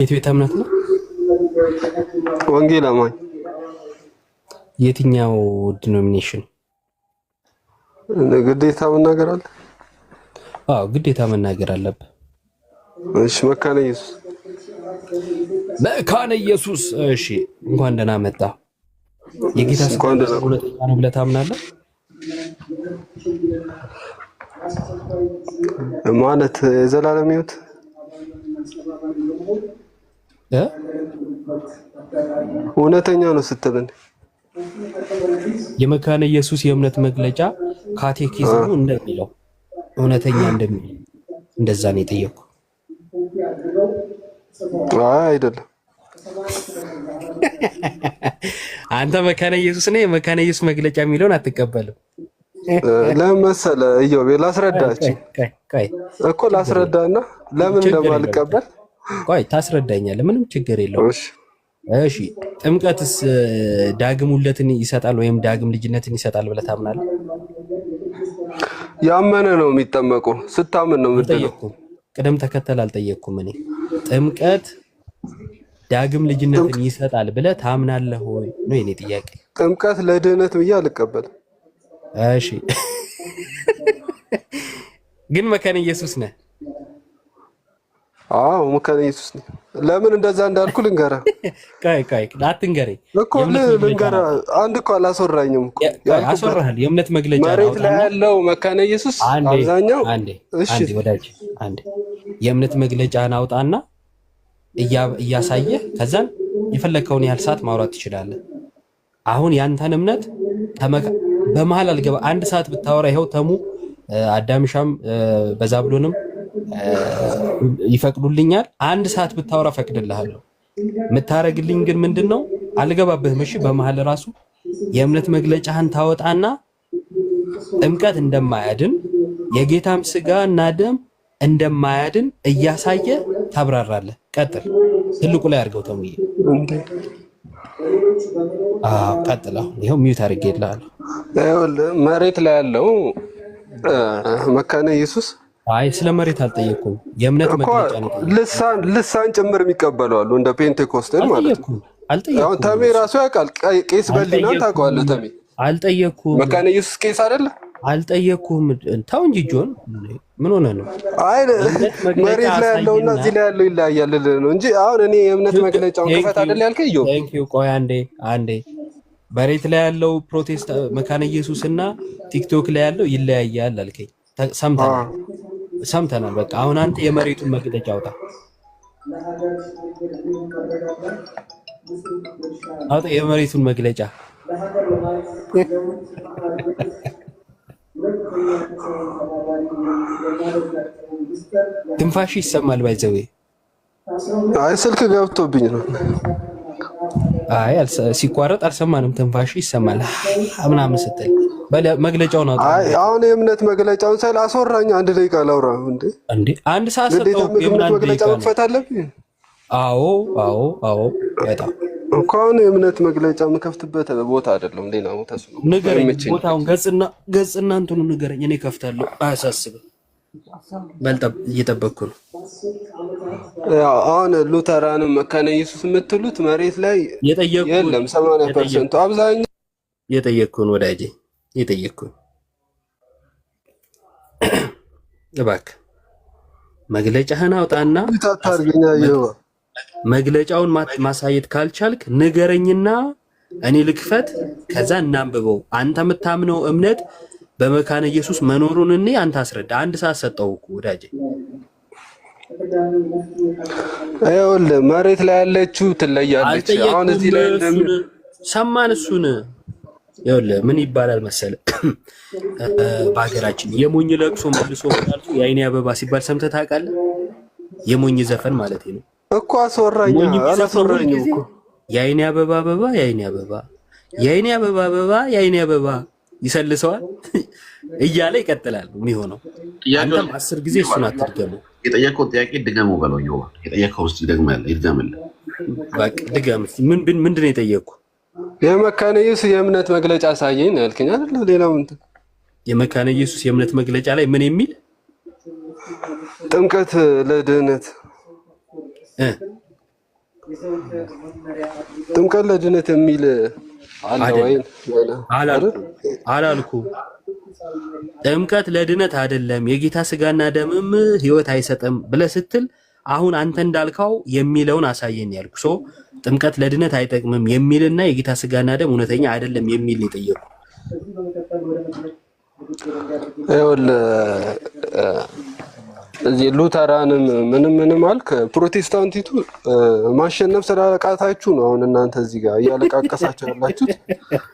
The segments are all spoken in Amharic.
የት እምነት ነው? ወንጌል አማኝ። የትኛው ዲኖሚኔሽን? ግዴታ መናገር አለ? አዎ ግዴታ መናገር አለብህ። እሺ መካነ ኢየሱስ። መካነ ኢየሱስ። እሺ እንኳን ደህና መጣ። የጌታ ስም እውነተኛ ነው ብለህ ታምናለህ? ማለት የዘላለም ሕይወት እውነተኛ ነው ስትልን የመካነ ኢየሱስ የእምነት መግለጫ ካቴኪዝሙ እንደሚለው እውነተኛ እንደሚለው እንደዛ ነው የጠየቁ። አይደለም አንተ መካነ ኢየሱስ ነህ። የመካነ ኢየሱስ መግለጫ የሚለውን አትቀበልም። ለምን መሰለህ? እዮብ ላስረዳችሁ እኮ ላስረዳና ለምን እንደማልቀበል ቆይ ታስረዳኛለህ። ምንም ችግር የለውም። እሺ ጥምቀትስ ዳግም ውለትን ይሰጣል ወይም ዳግም ልጅነትን ይሰጣል ብለህ ታምናለህ? ያመነ ነው የሚጠመቀው። ስታምን ነው የምትለው። ቅደም ተከተል አልጠየቅኩም እኔ። ጥምቀት ዳግም ልጅነትን ይሰጣል ብለህ ታምናለህ ወይ ነው የኔ ጥያቄ። ጥምቀት ለድህነት ብዬ አልቀበልም። እሺ ግን መካነ ኢየሱስ ነህ? አዎ መካነ ኢየሱስ ነኝ። ለምን እንደዛ እንዳልኩ ልንገርህ። ቆይ አትንገረኝ እኮ ልንገርህ። አንድ እኮ አላስወራኝም እኮ። አስወራሃል። የእምነት መግለጫ መሬት ላይ ያለው መካነ ኢየሱስ አብዛኛው። እሺ ወዳጅ አንዴ የእምነት መግለጫን አውጣና እያሳየህ ከዛን የፈለከውን ያህል ሰዓት ማውራት ትችላለህ። አሁን ያንተን እምነት በመሀል አልገባ። አንድ ሰዓት ብታወራ ይኸው ተሙ አዳምሻም በዛብሎንም ይፈቅዱልኛል። አንድ ሰዓት ብታወራ ፈቅድልሃለሁ። የምታረግልኝ ግን ምንድነው? አልገባብህም። እሺ በመሀል ራሱ የእምነት መግለጫህን ታወጣና ጥምቀት እንደማያድን የጌታም ስጋ እና ደም እንደማያድን እያሳየ ታብራራለህ። ቀጥል። ትልቁ ላይ አድርገው ተሙዬ። ቀጥል። አሁን ይኸው ሚዩት አድርጌልሃለሁ። መሬት ላይ ያለው መካነ ኢየሱስ አይ ስለ መሬት አልጠየኩም። የእምነት መግለጫ ነው። ልሳን ጭምር የሚቀበሉ አሉ እንደ ፔንቴኮስቴል ማለት ነው። አሁን ተሜ ራሱ ያውቃል። ቄስ በሊናን ታውቀዋለህ? ተሜ አልጠየኩም። መካነ ኢየሱስ ቄስ አይደለ? አልጠየኩም። ተው እንጂ ጆን፣ ምን ሆነ ነው? አይ መሬት ላይ ያለውና እዚህ ላይ ያለው ይለያያል ነው እንጂ አሁን እኔ የእምነት መግለጫውን ክፈት አይደል ያልከኝ? ዮ ቴንክ ዩ። ቆይ አንዴ መሬት ላይ ያለው ፕሮቴስት መካነ ኢየሱስ እና ቲክቶክ ላይ ያለው ይለያያል አልከኝ። ሰምተናል። በቃ አሁን አንተ የመሬቱን መግለጫ አውጣ። የመሬቱን መግለጫ ትንፋሽ ይሰማል። ባይዘዌ አይ ስልክ ገብቶብኝ ነው። አይ ሲቋረጥ አልሰማንም። ትንፋሽ ይሰማል ምናምን ስትል መግለጫውን አውጣ። አይ አሁን የእምነት መግለጫውን ሳይል አስወራኝ። አንድ ደቂቃ ላውራ እንዴ? አንድ ሰዓት ሰጠው። የእምነት መግለጫውን መክፈት አለብኝ? አዎ በጣም እኮ አሁን የእምነት መግለጫ የምከፍትበት ቦታ አይደለም። ሌላ ቦታ ነው። ንገረኝ ቦታውን፣ ገጽና እንትኑ ንገረኝ። እኔ ከፍታለሁ። አያሳስብም። እየጠበቅኩ ነው። ያው አሁን ሉተራንም መካነ ኢየሱስ የምትሉት መሬት ላይ የለም። 80% አብዛኛው የጠየቅኩን ወዳጄ የጠየቅኩን እባክህ መግለጫህን አውጣና መግለጫውን ማሳየት ካልቻልክ ንገረኝና እኔ ልክፈት፣ ከዛ እናንብበው። አንተ የምታምነው እምነት በመካነ ኢየሱስ መኖሩን እኔ አንተ አስረዳ። አንድ ሰዓት ሰጠው እኮ ወዳጄ። ይኸውልህ መሬት ላይ ያለችው ትለያለች። አሁን እዚህ ላይ ሰማን እሱን። ይኸውልህ ምን ይባላል መሰለህ በሀገራችን የሞኝ ለቅሶ መልሶ መልሶ የአይኔ አበባ ሲባል ሰምተህ ታውቃለህ? የሞኝ ዘፈን ማለት ነው እኮ። አላስወራኝ እኮ የአይኔ አበባ አበባ የአይኔ አበባ የአይኔ አበባ አበባ የአይኔ አበባ ይሰልሰዋል እያለ ይቀጥላል የሚሆነው። አንተም 10 ጊዜ እሱን አትድገመው። የጠየቀው ጥያቄ ድገመው በለው። ይኸው የጠየቀው እስቲ ይድገምልህ። በቃ ድገም። ምንድን ነው የጠየቅኩህ? የመካነ ኢየሱስ የእምነት መግለጫ አሳየኝ ነው ያልከኝ አይደል? ሌላው እንትን የመካነ ኢየሱስ የእምነት መግለጫ ላይ ምን የሚል ጥምቀት ለድህነት ጥምቀት ለድነት የሚል አለ ወይ? አላልኩ። ጥምቀት ለድነት አይደለም የጌታ ስጋና ደምም ህይወት አይሰጥም ብለህ ስትል አሁን አንተ እንዳልከው የሚለውን አሳየን ያልኩ። ሶ ጥምቀት ለድነት አይጠቅምም የሚልና የጌታ ስጋና ደም እውነተኛ አይደለም የሚል የጠየቁ እዚህ ሉተራንም ምንም አልክ። ፕሮቴስታንቲቱ ማሸነፍ ስላቃታችሁ ነው አሁን እናንተ እዚህ ጋር እያለቃቀሳችሁ ያላችሁት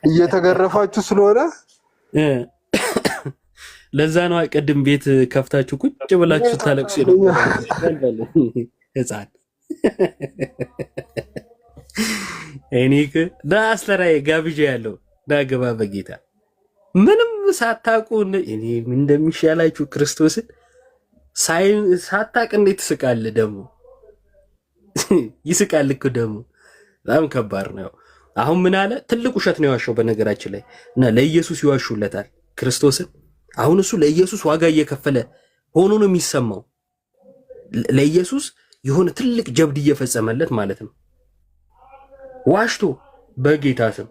እየተገረፋችሁ ስለሆነ ለዛ ነው ቅድም ቤት ከፍታችሁ ቁጭ ብላችሁ ታለቅሱ ነው ህፃን እኔክ ዳስተራይ ጋብዣ ያለው ዳገባ በጌታ ምንም ሳታውቁ እኔ ምን እንደሚሻላችሁ ክርስቶስን ሳታውቅ እንዴት ትስቃለህ? ደግሞ ይስቃል እኮ ደግሞ በጣም ከባድ ነው። አሁን ምን አለ? ትልቅ ውሸት ነው የዋሸው በነገራችን ላይ እና ለኢየሱስ ይዋሹለታል ክርስቶስን። አሁን እሱ ለኢየሱስ ዋጋ እየከፈለ ሆኖ ነው የሚሰማው። ለኢየሱስ የሆነ ትልቅ ጀብድ እየፈጸመለት ማለት ነው። ዋሽቶ በጌታ ስም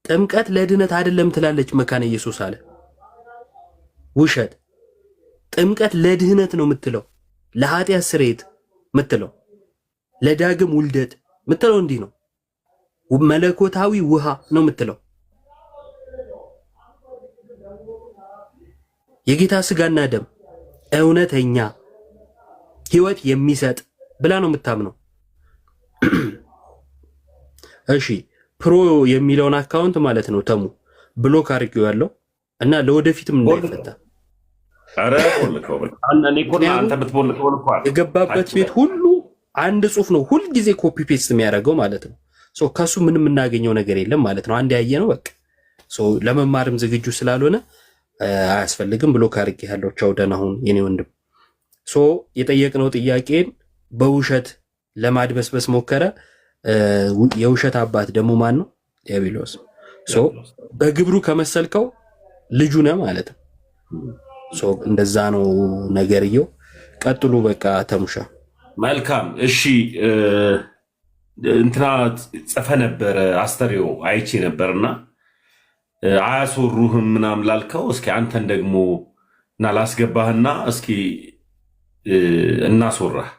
ጥምቀት ለድነት አይደለም ትላለች መካነ ኢየሱስ አለ። ውሸት። ጥምቀት ለድህነት ነው የምትለው፣ ለኃጢአት ስርየት የምትለው፣ ለዳግም ውልደት የምትለው እንዲህ ነው። መለኮታዊ ውሃ ነው የምትለው። የጌታ ስጋና ደም እውነተኛ ህይወት የሚሰጥ ብላ ነው የምታምነው። እሺ ፕሮ የሚለውን አካውንት ማለት ነው ተሙ ብሎክ አድርጌው ያለው እና ለወደፊትም እንዳይፈታ የገባበት ቤት ሁሉ አንድ ጽሁፍ ነው ሁል ጊዜ ኮፒ ፔስት የሚያደርገው ማለት ነው። ከሱ ምንም የምናገኘው ነገር የለም ማለት ነው። አንድ ያየ ነው በቃ። ለመማርም ዝግጁ ስላልሆነ አያስፈልግም። ብሎክ አድርጌ ያለው ቻው ደህና ሁን የኔ ወንድም። የጠየቅነው ጥያቄን በውሸት ለማድበስበስ ሞከረ። የውሸት አባት ደግሞ ማን ነው? ዲያብሎስ። በግብሩ ከመሰልከው ልጁ ነህ ማለት ነው። እንደዛ ነው ነገርየው። ቀጥሉ በቃ ተሙሻ። መልካም እሺ። እንትና ጽፈ ነበረ አስተርእዮ አይቼ ነበርና አያስወሩህም ምናምን ላልከው እስኪ አንተን ደግሞ እና ላስገባህና እስኪ እናስወራህ።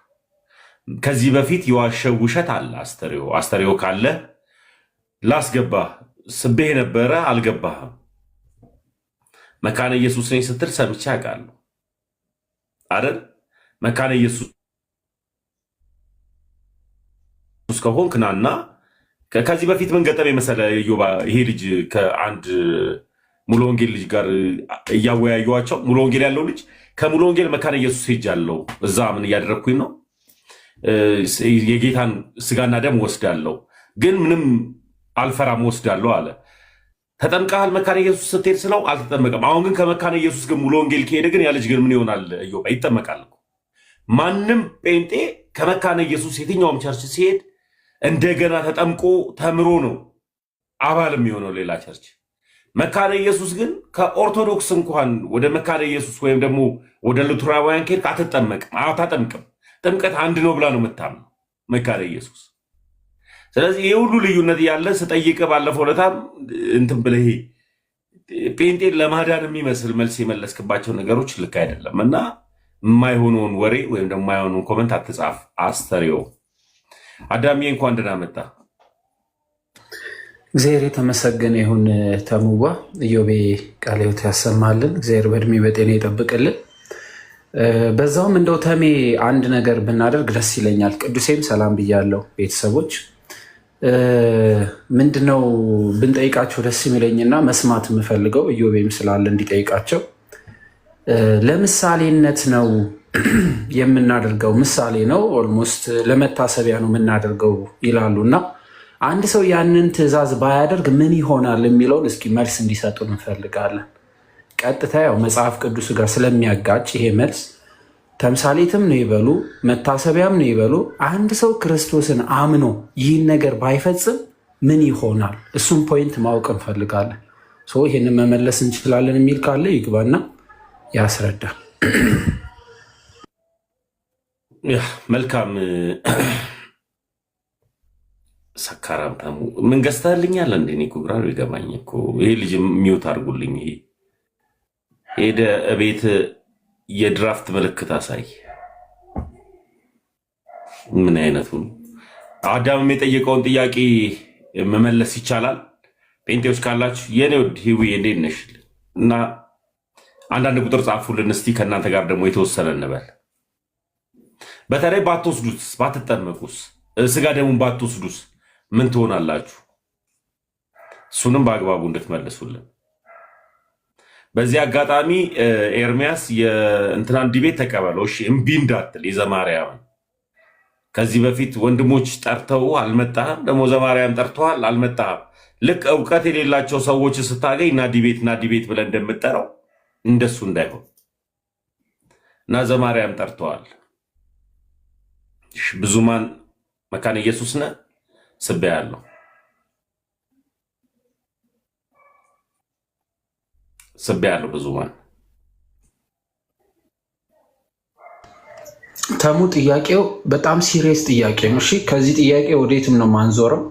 ከዚህ በፊት የዋሸው ውሸት አለ አስተርእዮ ካለ ላስገባህ። ስቤህ ነበረ አልገባህም። መካነ ኢየሱስ ነኝ ስትል ሰምቼ አውቃለሁ አይደል? መካነ ኢየሱስ ከሆንክ ናና ከዚህ በፊት ምን ገጠመ መሰለህ ኢዮባ? ይሄ ልጅ ከአንድ ሙሉ ወንጌል ልጅ ጋር እያወያዩዋቸው፣ ሙሉ ወንጌል ያለው ልጅ ከሙሉ ወንጌል መካነ ኢየሱስ ሄጃለሁ፣ እዛ ምን እያደረግኩኝ ነው? የጌታን ስጋና ደም ወስዳለሁ፣ ግን ምንም አልፈራም ወስዳለሁ አለ። ተጠምቀሃል መካነ ኢየሱስ ስትሄድ ስለው አልተጠመቀም። አሁን ግን ከመካነ ኢየሱስ ግን ሙሉ ወንጌል ከሄደ ግን ያ ልጅ ግን ምን ይሆናል ኢዮባ? ይጠመቃል። ማንም ጴንጤ ከመካነ ኢየሱስ የትኛውም ቸርች ሲሄድ እንደገና ተጠምቆ ተምሮ ነው አባል የሚሆነው ሌላ ቸርች። መካነ ኢየሱስ ግን ከኦርቶዶክስ እንኳን ወደ መካነ ኢየሱስ ወይም ደግሞ ወደ ሉትራውያን ከሄድክ አታጠምቅም። ጥምቀት አንድ ነው ብላ ነው የምታምነው መካነ ኢየሱስ። ስለዚህ ይህ ሁሉ ልዩነት ያለ ስጠይቅ ባለፈው ዕለታም እንትን ብለህ ጴንጤን ለማዳን የሚመስል መልስ የመለስክባቸው ነገሮች ልክ አይደለም እና የማይሆነውን ወሬ ወይም ደግሞ የማይሆነውን ኮመንት አትጻፍ። አስተርእዮ አዳሜ እንኳን ደህና መጣ። እግዚአብሔር የተመሰገነ ይሁን። ተሙባ ኢዮቤ ቃለ ሕይወት ያሰማልን። እግዚአብሔር በእድሜ በጤና ይጠብቅልን። በዛውም እንደው ተሜ አንድ ነገር ብናደርግ ደስ ይለኛል። ቅዱሴም ሰላም ብያለሁ ቤተሰቦች። ምንድነው ብንጠይቃቸው ደስ የሚለኝና መስማት የምፈልገው ኢዮቤም ስላለ እንዲጠይቃቸው ለምሳሌነት ነው የምናደርገው። ምሳሌ ነው፣ ኦልሞስት ለመታሰቢያ ነው የምናደርገው ይላሉ እና አንድ ሰው ያንን ትእዛዝ ባያደርግ ምን ይሆናል የሚለውን እስኪ መልስ እንዲሰጡ እንፈልጋለን። ቀጥታ ያው መጽሐፍ ቅዱስ ጋር ስለሚያጋጭ ይሄ መልስ ተምሳሌትም ነው ይበሉ መታሰቢያም ነው ይበሉ፣ አንድ ሰው ክርስቶስን አምኖ ይህን ነገር ባይፈጽም ምን ይሆናል? እሱም ፖይንት ማወቅ እንፈልጋለን። ይህንን መመለስ እንችላለን የሚል ካለ ይግባና ያስረዳል። መልካም ሰካራም ተሙ ምን ገዝተህልኛል እንዴ? እኔ እኮ ግራ ይገባኝ እኮ ይሄ ልጅ ሚውት አድርጉልኝ። ይሄ ሄደ እቤት የድራፍት ምልክት አሳይ። ምን አይነቱ አዳምም የጠየቀውን ጥያቄ መመለስ ይቻላል? ጴንጤዎች ካላችሁ የኔ ውድ ሂዊ እንዴት ነሽ? እና አንዳንድ ቁጥር ጻፉልን እስቲ። ከእናንተ ጋር ደግሞ የተወሰነ እንበል። በተለይ ባትወስዱስ፣ ባትጠመቁስ፣ ስጋ ደሙን ባትወስዱስ ምን ትሆናላችሁ? እሱንም በአግባቡ እንድትመልሱልን። በዚህ አጋጣሚ ኤርሚያስ የእንትናን ዲቤት ተቀበለው እሺ፣ እምቢ እንዳትል የዘማርያምን። ከዚህ በፊት ወንድሞች ጠርተው አልመጣህም፣ ደግሞ ዘማርያም ጠርተዋል አልመጣህም። ልክ እውቀት የሌላቸው ሰዎች ስታገኝ እና ዲቤት ብለን እንደምጠራው እንደሱ እንዳይሆን እና ዘማርያም ጠርተዋል። ብዙማን መካነ ኢየሱስ ነህ ስቤ ያለው ብዙማን ተሙ ጥያቄው በጣም ሲሪየስ ጥያቄ ነው። እሺ ከዚህ ጥያቄ ወዴትም ነው ማንዞረው።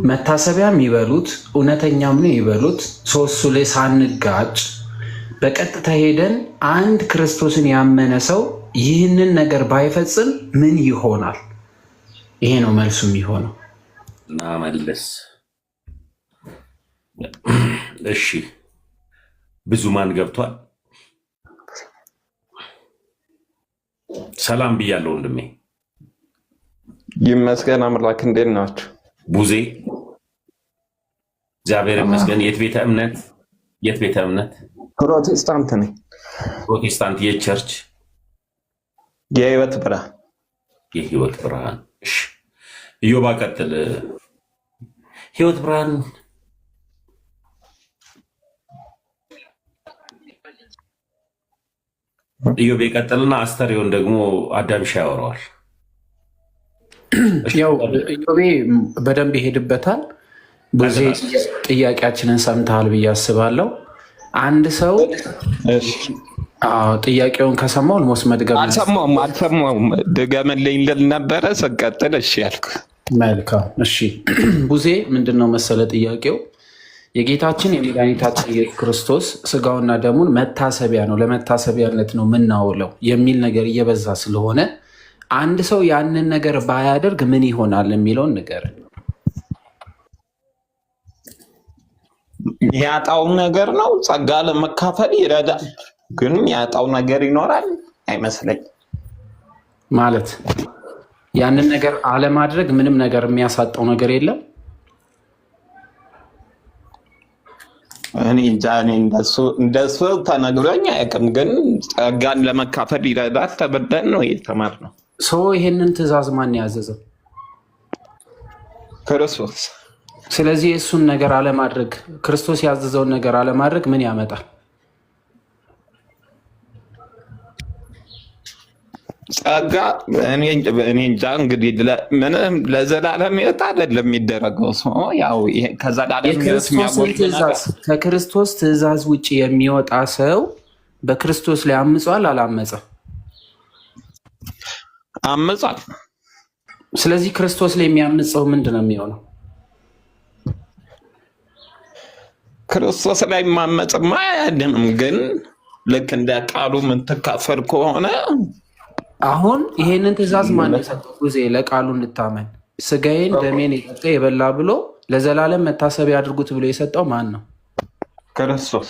መታሰቢያም ይበሉት እውነተኛም ነው ይበሉት፣ ሶስቱ ላይ ሳንጋጭ በቀጥታ ሄደን አንድ ክርስቶስን ያመነ ሰው ይህንን ነገር ባይፈጽም ምን ይሆናል? ይሄ ነው መልሱ የሚሆነው። እና መለስ እሺ፣ ብዙማን ገብቷል። ሰላም ብያለሁ ወንድሜ። ይመስገን አምላክ። እንዴት ናችሁ? ቡዜ እግዚአብሔር ይመስገን። የት ቤተ እምነት? ፕሮቴስታንት ነኝ። ፕሮቴስታንት የቸርች የህይወት ብርሃን። እሺ ኢዮባ ቀጥል። ህይወት ብርሃን ኢዮቤ ቀጥልና አስተሪውን ደግሞ አዳምሻ ያወራዋል። ያው ኢዮቤ በደንብ ይሄድበታል። ብዙ ጥያቄያችንን ሰምተሃል ብዬ አስባለሁ። አንድ ሰው ጥያቄውን ከሰማው ኦልሞስት መድገም አልሰማሁም። ድገምልኝ ልል ነበረ ስቀጥል እሺ ያልኩ። መልካም እሺ። ቡዜ ምንድነው መሰለ ጥያቄው የጌታችን የመድኃኒታችን ኢየሱስ ክርስቶስ ስጋውና ደሙን መታሰቢያ ነው፣ ለመታሰቢያነት ነው የምናውለው የሚል ነገር እየበዛ ስለሆነ አንድ ሰው ያንን ነገር ባያደርግ ምን ይሆናል የሚለውን ነገር ያጣው ነገር ነው። ጸጋ ለመካፈል ይረዳል፣ ግን ያጣው ነገር ይኖራል አይመስለኝ። ማለት ያንን ነገር አለማድረግ ምንም ነገር የሚያሳጣው ነገር የለም። እኔ እንጃ፣ እንደሱ ተነግሮኝ አያውቅም፣ ግን ጸጋን ለመካፈል ይረዳል ተብለን ነው የተማርነው። ሰው ይሄንን ትእዛዝ ማን ያዘዘው? ክርስቶስ። ስለዚህ የእሱን ነገር አለማድረግ፣ ክርስቶስ ያዘዘውን ነገር አለማድረግ ምን ያመጣል? ጸጋ እኔ እንጃ። እንግዲህ ምንም ለዘላለም ሕይወት አይደለም የሚደረገው። ያው ከዘላለም ሕይወት ከክርስቶስ ትእዛዝ ውጭ የሚወጣ ሰው በክርስቶስ ላይ አምጿል አላመፀም? አምጿል። ስለዚህ ክርስቶስ ላይ የሚያምፀው ምንድን ነው የሚሆነው? ክርስቶስ ላይ ማመፅማ አያድንም፣ ግን ልክ እንደ ቃሉ የምትካፈል ከሆነ አሁን ይሄንን ትእዛዝ ማን የሰጠው? ጊዜ ለቃሉ እንድታመን ስጋዬን ደሜን የጠጣ የበላ ብሎ ለዘላለም መታሰቢያ አድርጉት ብሎ የሰጠው ማን ነው? ክርስቶስ።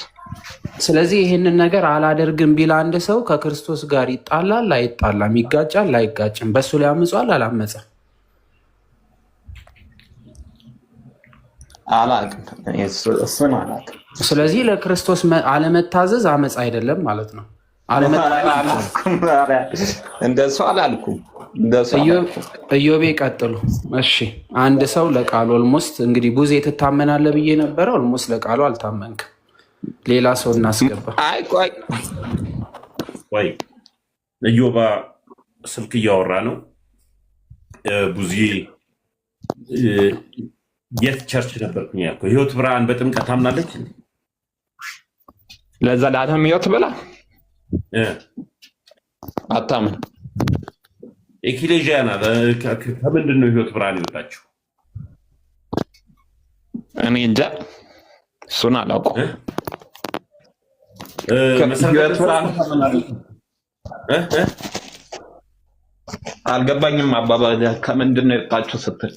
ስለዚህ ይህንን ነገር አላደርግም ቢል አንድ ሰው ከክርስቶስ ጋር ይጣላል አይጣላም? ይጋጫል አይጋጭም? በእሱ ላይ አምጿል አላመፀም? እሱን አላውቅም። ስለዚህ ለክርስቶስ አለመታዘዝ አመፅ አይደለም ማለት ነው። እንደሱ አላልኩም። ኢዮቤ ቀጥሉ። እሺ አንድ ሰው ለቃሉ ኦልሞስት እንግዲህ ቡዜ ትታመናለህ ብዬ ነበረ። ኦልሞስት ለቃሉ አልታመንክም። ሌላ ሰው እናስገባ። ቆይ ኢዮባ ስልክ እያወራ ነው። ቡዜ የት ቸርች ነበርኩኝ ያልከው? ህይወት ብርሃን በጥምቀት ታምናለች? ለዘላለም ህይወት ብላ አታምን። ኤክሌዥያና ከምንድን ነው ህይወት ብርሃን ይወጣችሁ? እኔ እንጃ እሱን አላውቀውም። አልገባኝም። አባባል ከምንድን ነው የወጣችሁ ስትል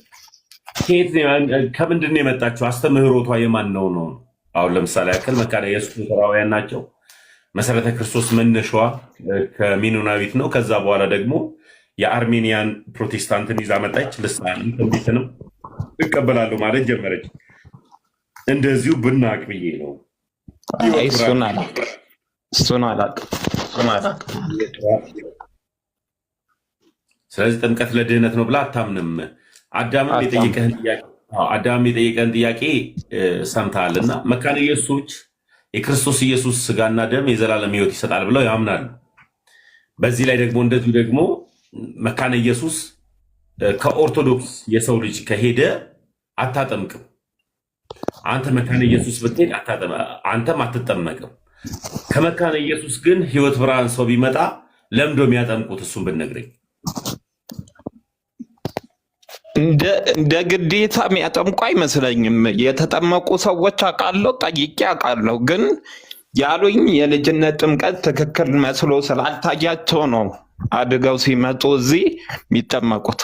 ከምንድን ነው የመጣችሁ? አስተምህሮቷ የማን ነው ነው? አሁን ለምሳሌ ያክል መካነ ኢየሱስ ሉተራውያን ናቸው። መሰረተ ክርስቶስ መነሻዋ ከሜኖናዊት ነው። ከዛ በኋላ ደግሞ የአርሜኒያን ፕሮቴስታንትን ይዛ መጣች። ልሳንም ትንቢትንም እቀበላለሁ ማለት ጀመረች። እንደዚሁ ብናቅ ብዬ ነው። እሱን አላውቅም። ስለዚህ ጥምቀት ለድህነት ነው ብላ አታምንም። አዳምም የጠየቀህን ጥያቄ ሰምተሃል እና መካነ ኢየሱሶች የክርስቶስ ኢየሱስ ስጋና ደም የዘላለም ሕይወት ይሰጣል ብለው ያምናሉ። በዚህ ላይ ደግሞ እንደዚሁ ደግሞ መካነ ኢየሱስ ከኦርቶዶክስ የሰው ልጅ ከሄደ አታጠምቅም። አንተ መካነ ኢየሱስ ብትሄድ አንተም አትጠመቅም። ከመካነ ኢየሱስ ግን ሕይወት ብርሃን ሰው ቢመጣ ለምዶ የሚያጠምቁት እሱን ብትነግረኝ። እንደ ግዴታ የሚያጠምቁ አይመስለኝም። የተጠመቁ ሰዎች አውቃለሁ፣ ጠይቄ አውቃለሁ። ግን ያሉኝ የልጅነት ጥምቀት ትክክል መስሎ ስላልታያቸው ነው አድገው ሲመጡ እዚህ የሚጠመቁት።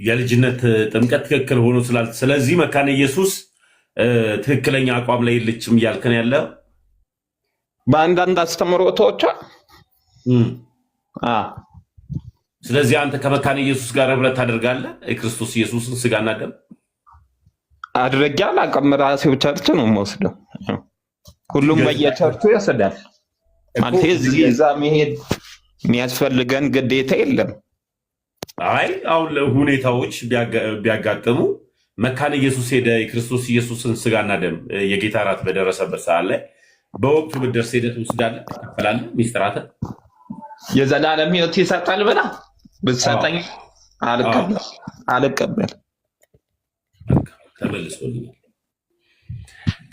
የልጅነት ጥምቀት ትክክል ሆኖ ስለዚህ መካነ ኢየሱስ ትክክለኛ አቋም ላይ የለችም እያልከን ያለ በአንዳንድ አስተምሮቶቿ። ስለዚህ አንተ ከመካነ ኢየሱስ ጋር ህብረት ታደርጋለህ? የክርስቶስ ኢየሱስን ስጋና ደም አድርጌ አላውቅም። ራሴው ቸርች ነው የምወስደው። ሁሉም በየቸርቹ ይወስዳል ማለት እዚህ እዛ መሄድ የሚያስፈልገን ግዴታ የለም። አይ አሁን ሁኔታዎች ቢያጋጥሙ መካነ ኢየሱስ ሄደ የክርስቶስ ኢየሱስን ስጋና ደም የጌታ እራት በደረሰበት ሰዓት ላይ በወቅቱ ብትደርስ ሄደህ ትወስዳለህ፣ ትቀበላለህ። ሚስጥራተ የዘላለም ሕይወት ይሰጣል ብላ ብትሰጠኝ አልቀበል።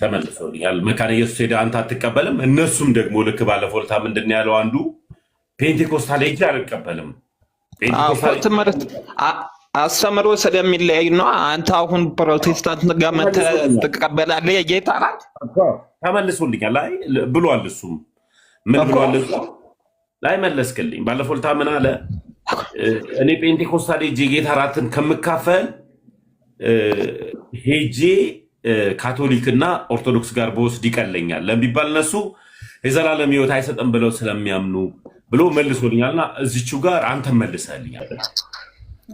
ተመልሶልኛል። መካነ ኢየሱስ ሄደህ አንተ አትቀበልም። እነሱም ደግሞ ልክ ባለፈው ዕለት ምንድን ነው ያለው አንዱ ፔንቴኮስታል ሄጄ አልቀበልም። ትምህርት አስተምሮ ስለሚለያይ ነው። አንተ አሁን ፕሮቴስታንት ጋር መተህ ትቀበላለህ የጌታ እራት? ተመልሶልኛል ላይ ብሏል። እሱም ምን ብሏል? ላይ መለስክልኝ። ባለፈው ዕለት ምን አለ? እኔ ፔንቴኮስታል ሄጄ የጌታ እራትን ከምካፈል ሄጄ ካቶሊክና ኦርቶዶክስ ጋር በወስድ ይቀለኛል ለሚባል እነሱ የዘላለም ሕይወት አይሰጥም ብለው ስለሚያምኑ ብሎ መልሶልኛልና እዚቹ ጋር አንተ መልሰልኛል።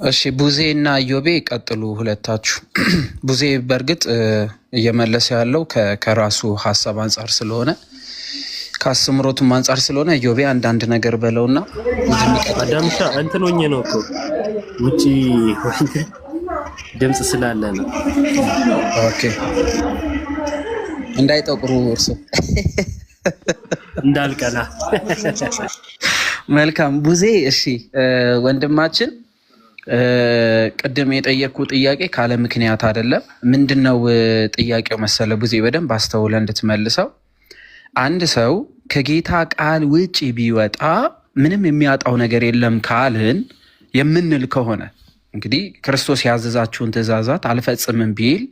እሺ ቡዜ እና ኢዮቤ ቀጥሉ ሁለታችሁ። ቡዜ በእርግጥ እየመለሰ ያለው ከራሱ ሀሳብ አንጻር ስለሆነ ከአስተምሮቱም አንጻር ስለሆነ ኢዮቤ አንዳንድ ነገር በለውና አዳምሻ እንትን ሆኜ ነው እኮ ውጪ ድምፅ ስላለ ነው። ኦኬ እንዳይጠቁሩ እርሱ እንዳልቀና። መልካም ቡዜ። እሺ ወንድማችን ቅድም የጠየቅኩ ጥያቄ ካለ ምክንያት አይደለም። ምንድነው ጥያቄው መሰለ ቡዜ በደንብ አስተውለ እንድትመልሰው። አንድ ሰው ከጌታ ቃል ውጪ ቢወጣ ምንም የሚያጣው ነገር የለም ካልን የምንል ከሆነ እንግዲህ ክርስቶስ ያዘዛችሁን ትእዛዛት አልፈጽምም ቢል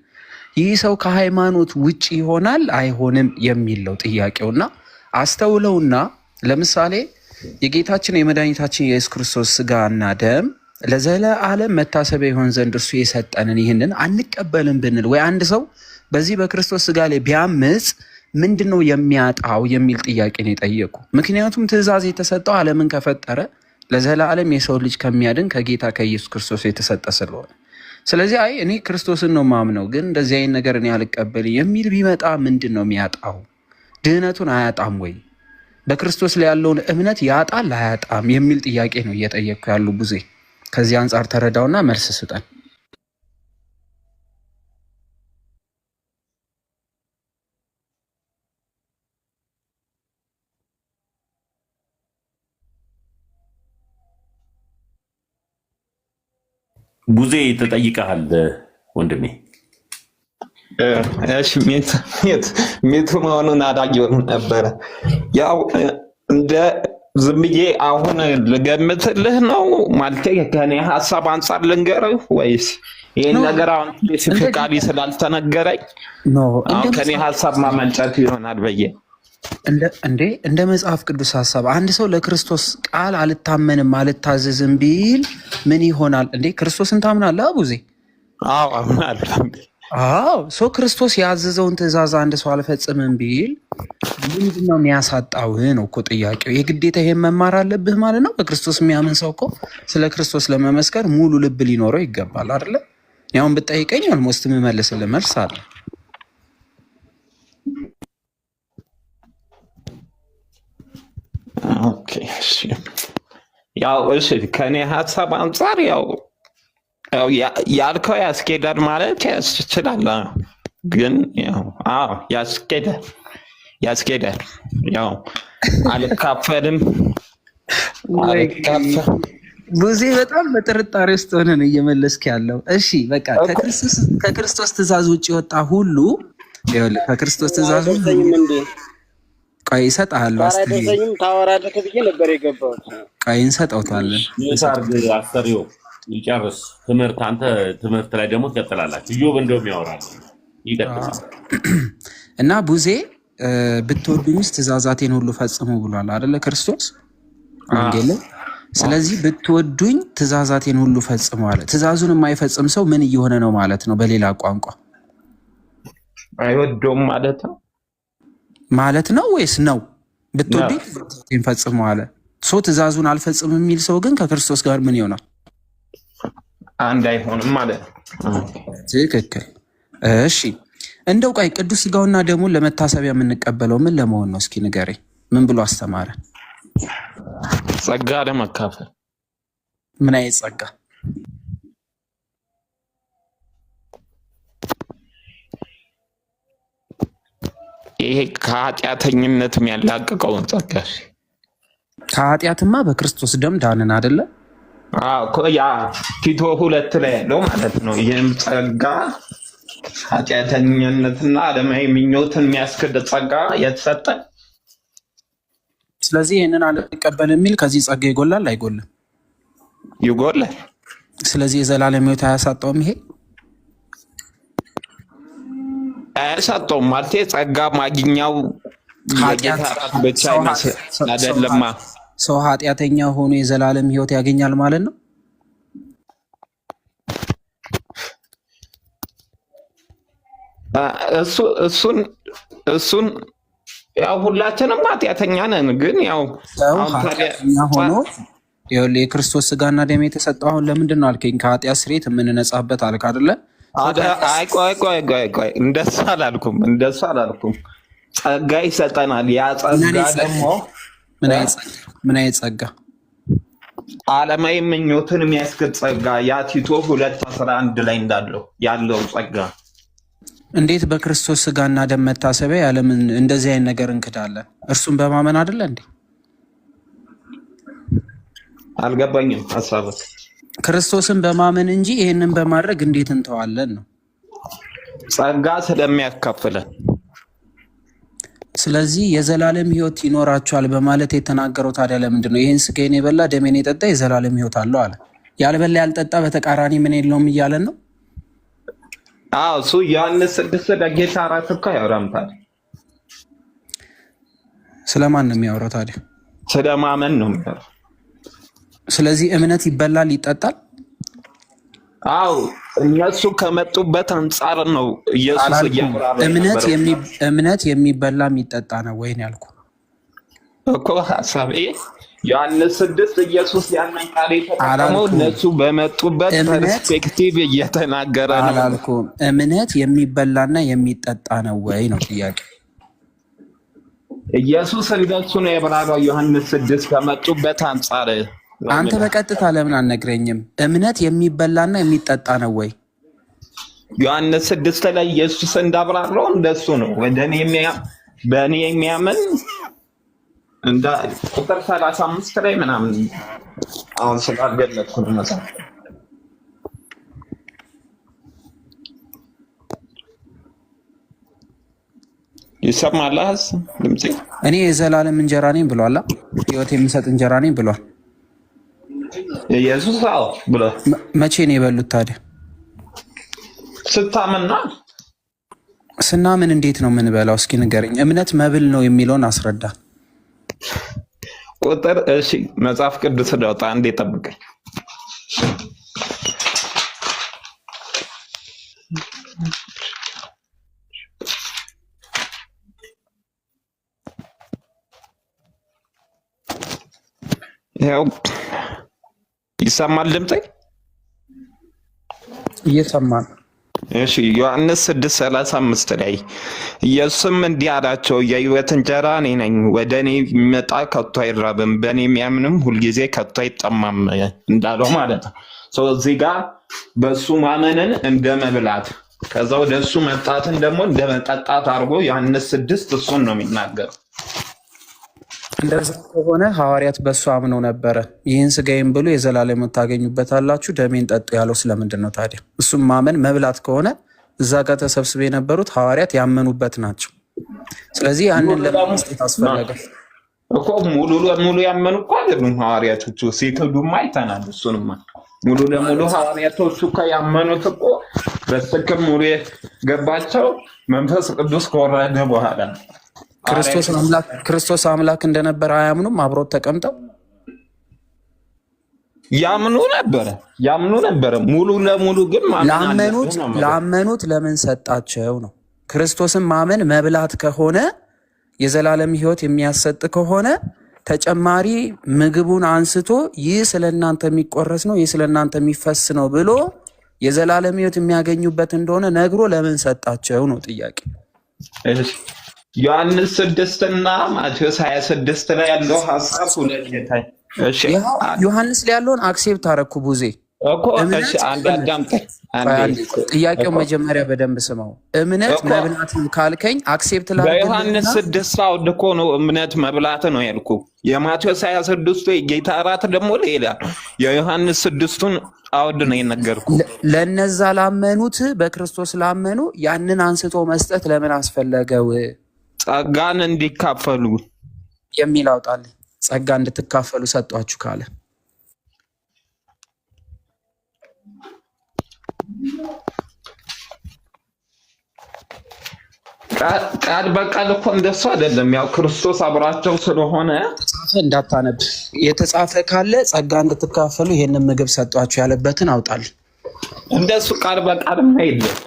ይህ ሰው ከሃይማኖት ውጪ ይሆናል አይሆንም የሚለው ጥያቄውና አስተውለውና ለምሳሌ የጌታችን የመድኃኒታችን የኢየሱስ ክርስቶስ ስጋና ደም ለዘለዓለም መታሰቢያ ይሆን ዘንድ እርሱ የሰጠንን ይህንን አንቀበልም ብንል ወይ አንድ ሰው በዚህ በክርስቶስ ስጋ ላይ ቢያምፅ ምንድነው የሚያጣው የሚል ጥያቄ ነው የጠየቁ። ምክንያቱም ትእዛዝ የተሰጠው ዓለምን ከፈጠረ ለዘላለም የሰው ልጅ ከሚያድን ከጌታ ከኢየሱስ ክርስቶስ የተሰጠ ስለሆነ፣ ስለዚህ አይ እኔ ክርስቶስን ነው ማምነው ግን እንደዚህ አይነት ነገር እኔ አልቀበል የሚል ቢመጣ ምንድን ነው የሚያጣው? ድህነቱን አያጣም ወይ? በክርስቶስ ላይ ያለውን እምነት ያጣል አያጣም የሚል ጥያቄ ነው እየጠየቅኩ ያሉ ቡዜ። ከዚህ አንጻር ተረዳውና መልስ ስጠን። ቡዜ ተጠይቀሃል ወንድሜ። እሺ ሚቱ መሆኑን አላየሁም ነበረ። ያው ዝም ብዬ አሁን ልገምትልህ ነው ማለት ከኔ ሀሳብ አንጻር ልንገርህ ወይስ ይህን ነገር አሁን ስፔሲፊካሊ ስላልተነገረኝ አሁን ከኔ ሀሳብ ማመንጨት ይሆናል ብዬ እንደ መጽሐፍ ቅዱስ ሀሳብ አንድ ሰው ለክርስቶስ ቃል አልታመንም አልታዘዝም ቢል ምን ይሆናል እንዴ? ክርስቶስን ታምናለህ አቡዜ? አዎ አምናለሁ። አዎ ሰው ክርስቶስ ያዘዘውን ትእዛዝ አንድ ሰው አልፈጽምም ቢል ምንድነው የሚያሳጣው ነው እኮ ጥያቄው። የግዴታ ይሄን መማር አለብህ ማለት ነው? በክርስቶስ የሚያምን ሰው እኮ ስለ ክርስቶስ ለመመስከር ሙሉ ልብ ሊኖረው ይገባል አይደለ? ያውን ብጠይቀኝ ኦልሞስት የምመልስልህ መልስ አለ። ኦኬ ያው እሺ ከኔ ሀሳብ አንጻር ያው ያልከው ያስኬዳል ማለት ያስችላል። ግን ያው ያስኬዳል። ያው አልካፈልም ብዙ በጣም በጥርጣሬ ውስጥ ሆነን እየመለስክ ያለው። እሺ በቃ ከክርስቶስ ትእዛዝ ውጭ ወጣ ሁሉ ይኸውልህ ከክርስቶስ ትእዛዝ ቆይ እሰጥሃለሁ። አስተያየም ታወራለህ ብዬ ነበር የገባሁት። ቆይ እንሰጠውታለን። ይሳርግ አስተሪዮ ይጨርስ ትምህርት። አንተ ትምህርት ላይ ደግሞ ትቀጥላላችሁ። ኢዮብ እንደውም ያወራል ይቀጥላል። እና ቡዜ ብትወዱኝስ ትእዛዛቴን ሁሉ ፈጽሙ ብሏል አይደለ ክርስቶስ ወንጌል። ስለዚህ ብትወዱኝ ትእዛዛቴን ሁሉ ፈጽሙ አለ። ትእዛዙን የማይፈጽም ሰው ምን እየሆነ ነው ማለት ነው? በሌላ ቋንቋ አይወደውም ማለት ነው ወይስ ነው? ብትወዱኝ ትእዛዛቴን ፈጽሙ አለ። ትእዛዙን አልፈጽም የሚል ሰው ግን ከክርስቶስ ጋር ምን ይሆናል? አንድ አይሆንም ማለት ነው። ትክክል። እሺ እንደው ቆይ ቅዱስ ሥጋውና ደሙን ለመታሰቢያ የምንቀበለው ምን ለመሆን ነው? እስኪ ንገረኝ። ምን ብሎ አስተማረ? ጸጋ ለመካፈል። ምን አይነት ጸጋ? ይሄ ከኃጢአተኝነት የሚያላቅቀውን ጸጋ። ከኃጢአትማ በክርስቶስ ደም ዳንን አይደለ? ያ ቲቶ 2 ላይ ያለው ማለት ነው። ይህም ጸጋ ኃጢአተኝነትና ዓለማዊ ምኞትን የሚያስክድ ጸጋ የተሰጠ። ስለዚህ ይህንን አልቀበል የሚል ከዚህ ጸጋ ይጎላል አይጎልም? ይጎላል። ስለዚህ የዘላለም ሕይወት አያሳጣውም? ይሄ አያሳጣውም ማለት ጸጋ ማግኛው ብቻ አይደለማ። ሰው ኃጢአተኛ ሆኖ የዘላለም ሕይወት ያገኛል ማለት ነው? እሱን ያው ሁላችንም ኃጢአተኛ ነን። ግን ያው ሆኖ የክርስቶስ ሥጋና ደም የተሰጠው አሁን ለምንድን ነው አልከኝ? ከኃጢአት ስርየት የምንነጻበት አልክ አይደለ? ቆይ እንደሱ አላልኩም። ጸጋ ይሰጠናል። ያ ጸጋ ደግሞ ምን አይነት ጸጋ? ዓለማዊ ምኞትን የሚያስክድ ጸጋ። ያ ቲቶ 2:11 ላይ እንዳለው ያለው ጸጋ። እንዴት በክርስቶስ ሥጋና ደም መታሰቢያ ያለምን እንደዚህ አይነት ነገር እንክዳለን? እርሱን በማመን አይደለ እንዴ? አልገባኝም ሀሳብህ። ክርስቶስን በማመን እንጂ ይህንን በማድረግ እንዴት እንተዋለን ነው? ጸጋ ስለሚያካፍለን። ስለዚህ የዘላለም ሕይወት ይኖራቸዋል በማለት የተናገረው ታዲያ ለምንድን ነው? ይህን ሥጋዬን የበላ ደሜን የጠጣ የዘላለም ሕይወት አለው አለ። ያልበላ ያልጠጣ በተቃራኒ ምን የለውም እያለን ነው? እሱ ዮሐንስ 6 ለጌታ 4 እኮ ያወራም። ታዲያ ስለማን ነው የሚያወራው ታዲያ? ስለማመን ነው የሚያወራው። ስለዚህ እምነት ይበላል ይጠጣል? እነሱ ከመጡበት አንጻር ነው ኢየሱስ እያወራው። እምነት የሚበላ የሚጠጣ ነው ወይ ያልኩ እኮ ሐሳብ። ዮሐንስ 6 ኢየሱስ ያንን ቃል የተጠቀመው እነሱ በመጡበት ፐርስፔክቲቭ እየተናገረ ነው። አላልኩም። እምነት የሚበላና የሚጠጣ ነው ወይ ነው ጥያቄ። ኢየሱስ እንደሱ ነው የብራራው። ዮሐንስ 6 ከመጡበት አንጻር አንተ በቀጥታ ለምን አልነግረኝም? እምነት የሚበላና የሚጠጣ ነው ወይ? ዮሐንስ 6 ላይ ኢየሱስ እንዳብራራው እንደሱ ነው። በእኔ የሚያምን እንደ ቁጥር 35 ላይ ምናምን አሁን ስላልገለጥኩ ነው መጽሐፍ። ይሰማል ድምጼ? እኔ የዘላለም እንጀራ ነኝ ብሏል። ህይወት የምሰጥ እንጀራ ነኝ ብሏል ኢየሱስ። አዎ ብሏል። መቼ ነው የበሉት ታዲያ? ስታምና ስናምን እንዴት ነው የምንበላው? እስኪ ንገረኝ። እምነት መብል ነው የሚለውን አስረዳ። ቁጥር እሺ፣ መጽሐፍ ቅዱስ ዳውጣ አንዴ ጠብቀኝ። ያው ይሰማል ድምጤ? እየሰማን። እሺ ዮሐንስ 6:35 ላይ ኢየሱስም እንዲህ አላቸው፣ የሕይወት እንጀራ እኔ ነኝ። ወደ እኔ የሚመጣ ከቶ አይራብም፣ በእኔ የሚያምንም ሁልጊዜ ከቶ አይጠማም እንዳለው ማለት ነው። እዚህ ጋር በእሱ ማመንን እንደ መብላት ከዛ ወደ እሱ መጣትን ደግሞ እንደ መጠጣት አድርጎ ዮሐንስ 6 እሱን ነው የሚናገረው። እንደዛ ከሆነ ሐዋርያት በእሱ አምነው ነበረ። ይህን ስጋዬን ብሉ የዘላለም ሕይወት ታገኙበታላችሁ፣ ደሜን ጠጡ ያለው ስለምንድን ነው ታዲያ? እሱም ማመን መብላት ከሆነ እዛ ጋር ተሰብስበው የነበሩት ሐዋርያት ያመኑበት ናቸው። ስለዚህ ያንን ለመስጠት አስፈለገ እኮ። ሙሉ ለሙሉ ያመኑ እኮ አይደሉም ሐዋርያቶቹ፣ ሲክዱማ አይተናል። እሱንማ ሙሉ ለሙሉ ሐዋርያቶቹ እኮ ያመኑት እኮ በትክክል ሙሉ የገባቸው መንፈስ ቅዱስ ከወረደ በኋላ ነው። ክርስቶስ አምላክ እንደነበረ አያምኑም? አብሮት ተቀምጠው ያምኑ ነበረ። ሙሉ ለሙሉ ግን ላመኑት ለምን ሰጣቸው ነው። ክርስቶስን ማመን መብላት ከሆነ የዘላለም ሕይወት የሚያሰጥ ከሆነ ተጨማሪ ምግቡን አንስቶ ይህ ስለ እናንተ የሚቆረስ ነው፣ ይህ ስለ እናንተ የሚፈስ ነው ብሎ የዘላለም ሕይወት የሚያገኙበት እንደሆነ ነግሮ ለምን ሰጣቸው ነው ጥያቄ። ዮሐንስ 6 እና ማቴዎስ 26 ላይ ያለው ሐሳብ ሁለት የታይ። እሺ ዮሐንስ ላይ ያለውን አክሴፕት አረኩ ቡዜ እኮ። እሺ አንድ አዳምጠኝ። ጥያቄው መጀመሪያ በደንብ ስማው። እምነት መብላት ነው ካልከኝ አክሴፕት ላድርግ። በዮሐንስ 6 አውድ እኮ ነው እምነት መብላት ነው ያልኩ። የማቴዎስ 26 የጌታ እራት ደግሞ ሌላ። የዮሐንስ 6ቱን አውድ ነው የነገርኩ። ለነዛ ላመኑት በክርስቶስ ላመኑ ያንን አንስቶ መስጠት ለምን አስፈለገው? ጸጋን እንዲካፈሉ የሚል አውጣልኝ። ጸጋ እንድትካፈሉ ሰጧችሁ ካለ ቃል በቃል እኮ እንደሱ አይደለም። ያው ክርስቶስ አብራቸው ስለሆነ እንዳታነብ የተጻፈ ካለ ጸጋ እንድትካፈሉ ይሄንን ምግብ ሰጧችሁ ያለበትን አውጣልኝ። እንደሱ ቃል በቃል አይደለም።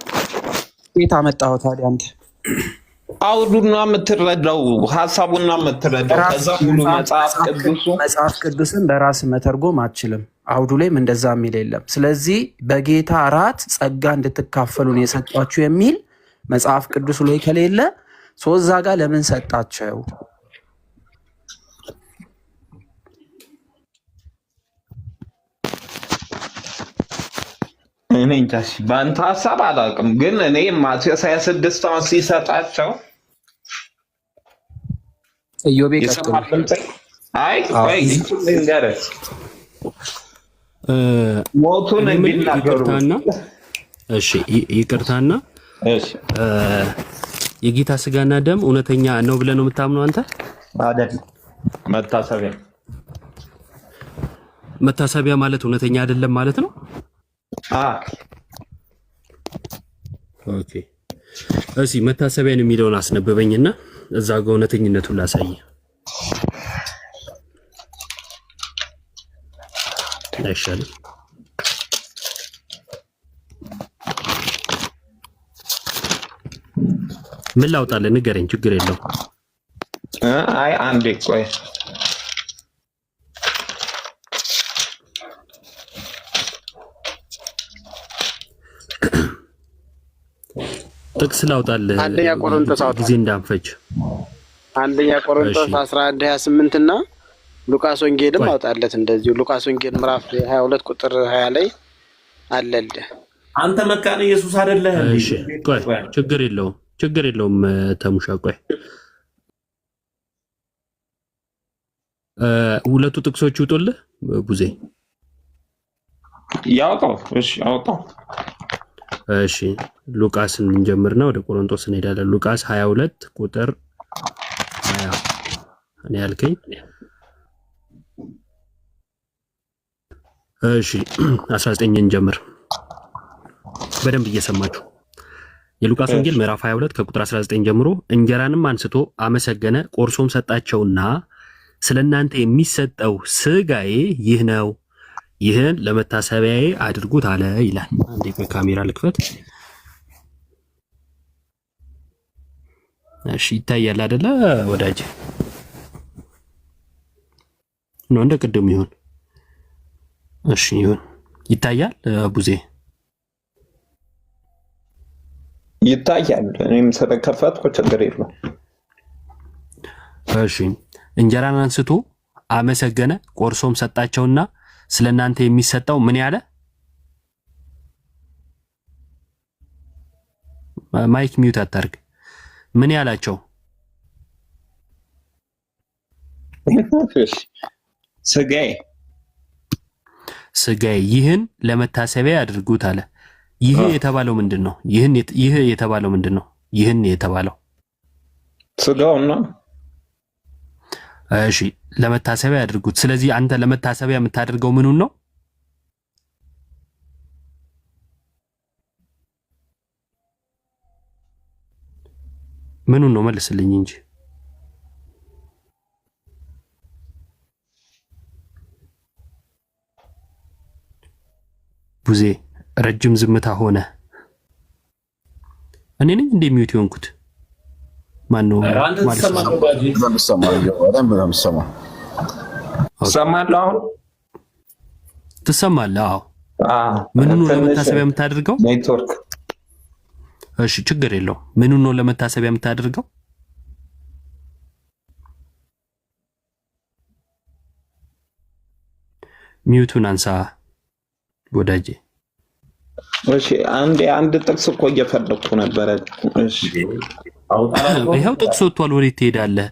የት አመጣኸው ታዲያ አንተ? አውዱና የምትረዳው ሐሳቡና የምትረዳው ከዛ ሙሉ መጽሐፍ ቅዱስን በራስ መተርጎም አትችልም። አውዱ ላይም እንደዛ የሚል የለም። ስለዚህ በጌታ እራት ጸጋ እንድትካፈሉን የሰጧችሁ የሚል መጽሐፍ ቅዱስ ላይ ከሌለ ሶዛ ጋር ለምን ሰጣቸው? እኔ እንጃ በአንተ ሐሳብ አላውቅም፣ ግን እኔ ማቴዎስ 26 አሁን ሲሰጣቸው ኢዮቤ ቀጥሎ ሞቱን እንዲናገሩ ይቅርታና የጌታ ስጋና ደም እውነተኛ ነው ብለህ ነው የምታምነው አንተ? አይደለም። መታሰቢያ ማለት እውነተኛ አይደለም ማለት ነው? ኦኬ። እሺ መታሰቢያን የሚለውን አስነበበኝና እዛ ጋር እውነተኝነቱን ላሳይ። አይሻልም? ምን ላውጣልህ? ንገረኝ፣ ችግር የለውም። አይ አንዴ ቆይ። ጥቅስ ላውጣልህ አንደኛ ቆሮንቶስ ጊዜ እንዳንፈጅ። አንደኛ ቆሮንቶስ 11:28 እና ሉቃስ ወንጌልም አውጣለት እንደዚሁ። ሉቃስ ወንጌል ምዕራፍ 22 ቁጥር 20 ላይ አለልህ። አንተ መካነ ኢየሱስ አይደለህ? እሺ ቆይ፣ ችግር የለውም ተሙሻ። ቆይ ሁለቱ ጥቅሶች ይውጡልህ ቡዜ። ያውጣው። እሺ አውጣው። እሺ ሉቃስን እንጀምርና ወደ ቆሮንቶስ እንሄዳለን። ሉቃስ 22 ቁጥር 20 እኔ ያልከኝ። እሺ 19 እንጀምር በደንብ እየሰማችሁ። የሉቃስ ወንጌል ምዕራፍ 22 ከቁጥር 19 ጀምሮ እንጀራንም አንስቶ አመሰገነ፣ ቆርሶም ሰጣቸውና ስለናንተ የሚሰጠው ስጋዬ ይህ ነው፣ ይህን ለመታሰቢያዬ አድርጉት አለ ይላል። አንዴ በካሜራ ልክፈት። እሺ ይታያል አይደለ ወዳጅ? ነው እንደ ቅድም ይሁን። እሺ ይሁን። ይታያል ቡዜ? ይታያል። እኔም ስለከፈትኩ ችግር የለውም። እሺ እንጀራን አንስቶ አመሰገነ፣ ቆርሶም ሰጣቸውና ስለናንተ የሚሰጠው ምን ያለ? ማይክ ሚውት አታርግ። ምን ያላቸው? ስጋዬ ስጋዬ ይህን ለመታሰቢያ አድርጉት አለ። ይህ የተባለው ምንድን ነው? ይህ የተባለው ምንድን ነው? ይህን የተባለው ስጋውና እሺ ለመታሰቢያ ያድርጉት። ስለዚህ አንተ ለመታሰቢያ የምታደርገው ምኑን ነው? ምኑን ነው? መልስልኝ እንጂ ቡዜ። ረጅም ዝምታ ሆነ። እኔ ነኝ እንደሚዩት የሆንኩት? ማነው ማለት ነው? ትሰማለህ? አዎ። ምኑን ነው ለመታሰቢያ የምታደርገው? ኔትወርክ። እሺ ችግር የለውም። ምኑን ነው ለመታሰቢያ የምታደርገው? ሚዩቱን አንሳ ወዳጄ። እሺ አንድ ጥቅስ እኮ እየፈለኩ ነበረ። እሺ ይኸው ጥቅስ ወጥቷል። ወዴት ትሄዳለህ?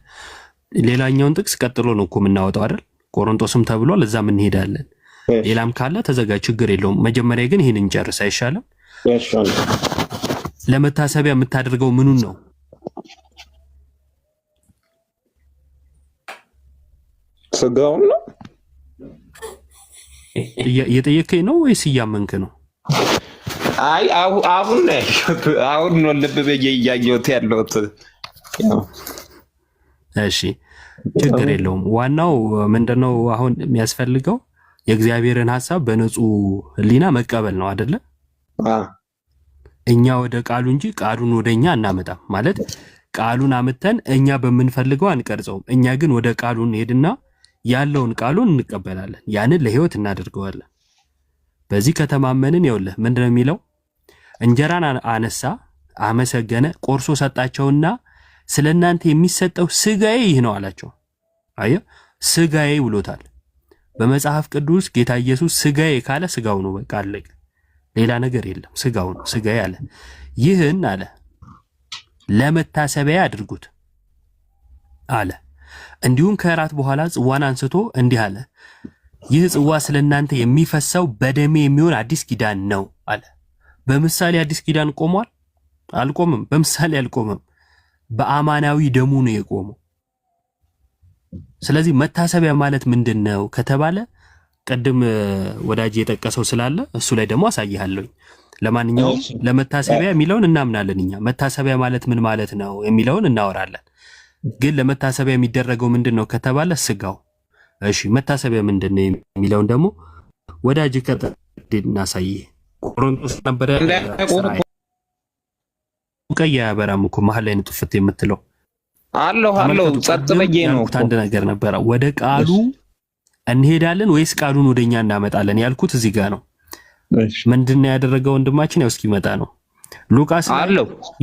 ሌላኛውን ጥቅስ ቀጥሎ ነው እኮ የምናወጣው አይደል? ቆሮንቶስም ተብሏል። እዛም እንሄዳለን። ሌላም ካለ ተዘጋጅ፣ ችግር የለውም። መጀመሪያ ግን ይህን እንጨርስ አይሻልም? ለመታሰቢያ የምታደርገው ምኑን ነው? ስጋውን ነው። እየጠየከኝ ነው ወይስ እያመንክ ነው? አይ አሁን ነው ልብ ብዬ እያየሁት ያለሁት። እሺ ችግር የለውም። ዋናው ምንድነው አሁን የሚያስፈልገው? የእግዚአብሔርን ሐሳብ በንጹህ ሕሊና መቀበል ነው አይደለ? እኛ ወደ ቃሉ እንጂ ቃሉን ወደኛ አናመጣም። ማለት ቃሉን አምተን እኛ በምንፈልገው አንቀርጸውም። እኛ ግን ወደ ቃሉ እንሄድና ያለውን ቃሉን እንቀበላለን። ያንን ለህይወት እናደርገዋለን። በዚህ ከተማመንን ይኸውልህ ምንድነው የሚለው? እንጀራን አነሳ፣ አመሰገነ፣ ቆርሶ ሰጣቸውና ስለናንተ የሚሰጠው ስጋዬ ይህ ነው አላቸው። አየህ ስጋዬ ብሎታል። በመጽሐፍ ቅዱስ ጌታ ኢየሱስ ስጋዬ ካለ ስጋው ነው፣ በቃ አለቀ። ሌላ ነገር የለም። ስጋው ነው፣ ስጋዬ አለ። ይህን አለ ለመታሰቢያ አድርጉት አለ። እንዲሁም ከእራት በኋላ ጽዋን አንስቶ እንዲህ አለ፣ ይህ ጽዋ ስለናንተ የሚፈሰው በደሜ የሚሆን አዲስ ኪዳን ነው አለ። በምሳሌ አዲስ ኪዳን ቆሟል? አልቆምም። በምሳሌ አልቆምም። በአማናዊ ደሙ ነው የቆመው። ስለዚህ መታሰቢያ ማለት ምንድን ነው ከተባለ ቅድም ወዳጅ የጠቀሰው ስላለ እሱ ላይ ደግሞ አሳይሃለሁኝ። ለማንኛውም ለመታሰቢያ የሚለውን እናምናለን እኛ። መታሰቢያ ማለት ምን ማለት ነው የሚለውን እናወራለን። ግን ለመታሰቢያ የሚደረገው ምንድን ነው ከተባለ ስጋው። እሺ መታሰቢያ ምንድን ነው የሚለውን ደግሞ ወዳጅ እናሳይ። ቆሮንቶስ ነበር ቀይ አበራም እኮ መሀል ላይ ጥፍት የምትለው አለው ጸጥ በዬ ነው። አንድ ነገር ነበረ። ወደ ቃሉ እንሄዳለን ወይስ ቃሉን ወደኛ እናመጣለን ያልኩት እዚህ ጋር ነው። ምንድነው ያደረገው ወንድማችን? ያው እስኪመጣ ነው። ሉቃስ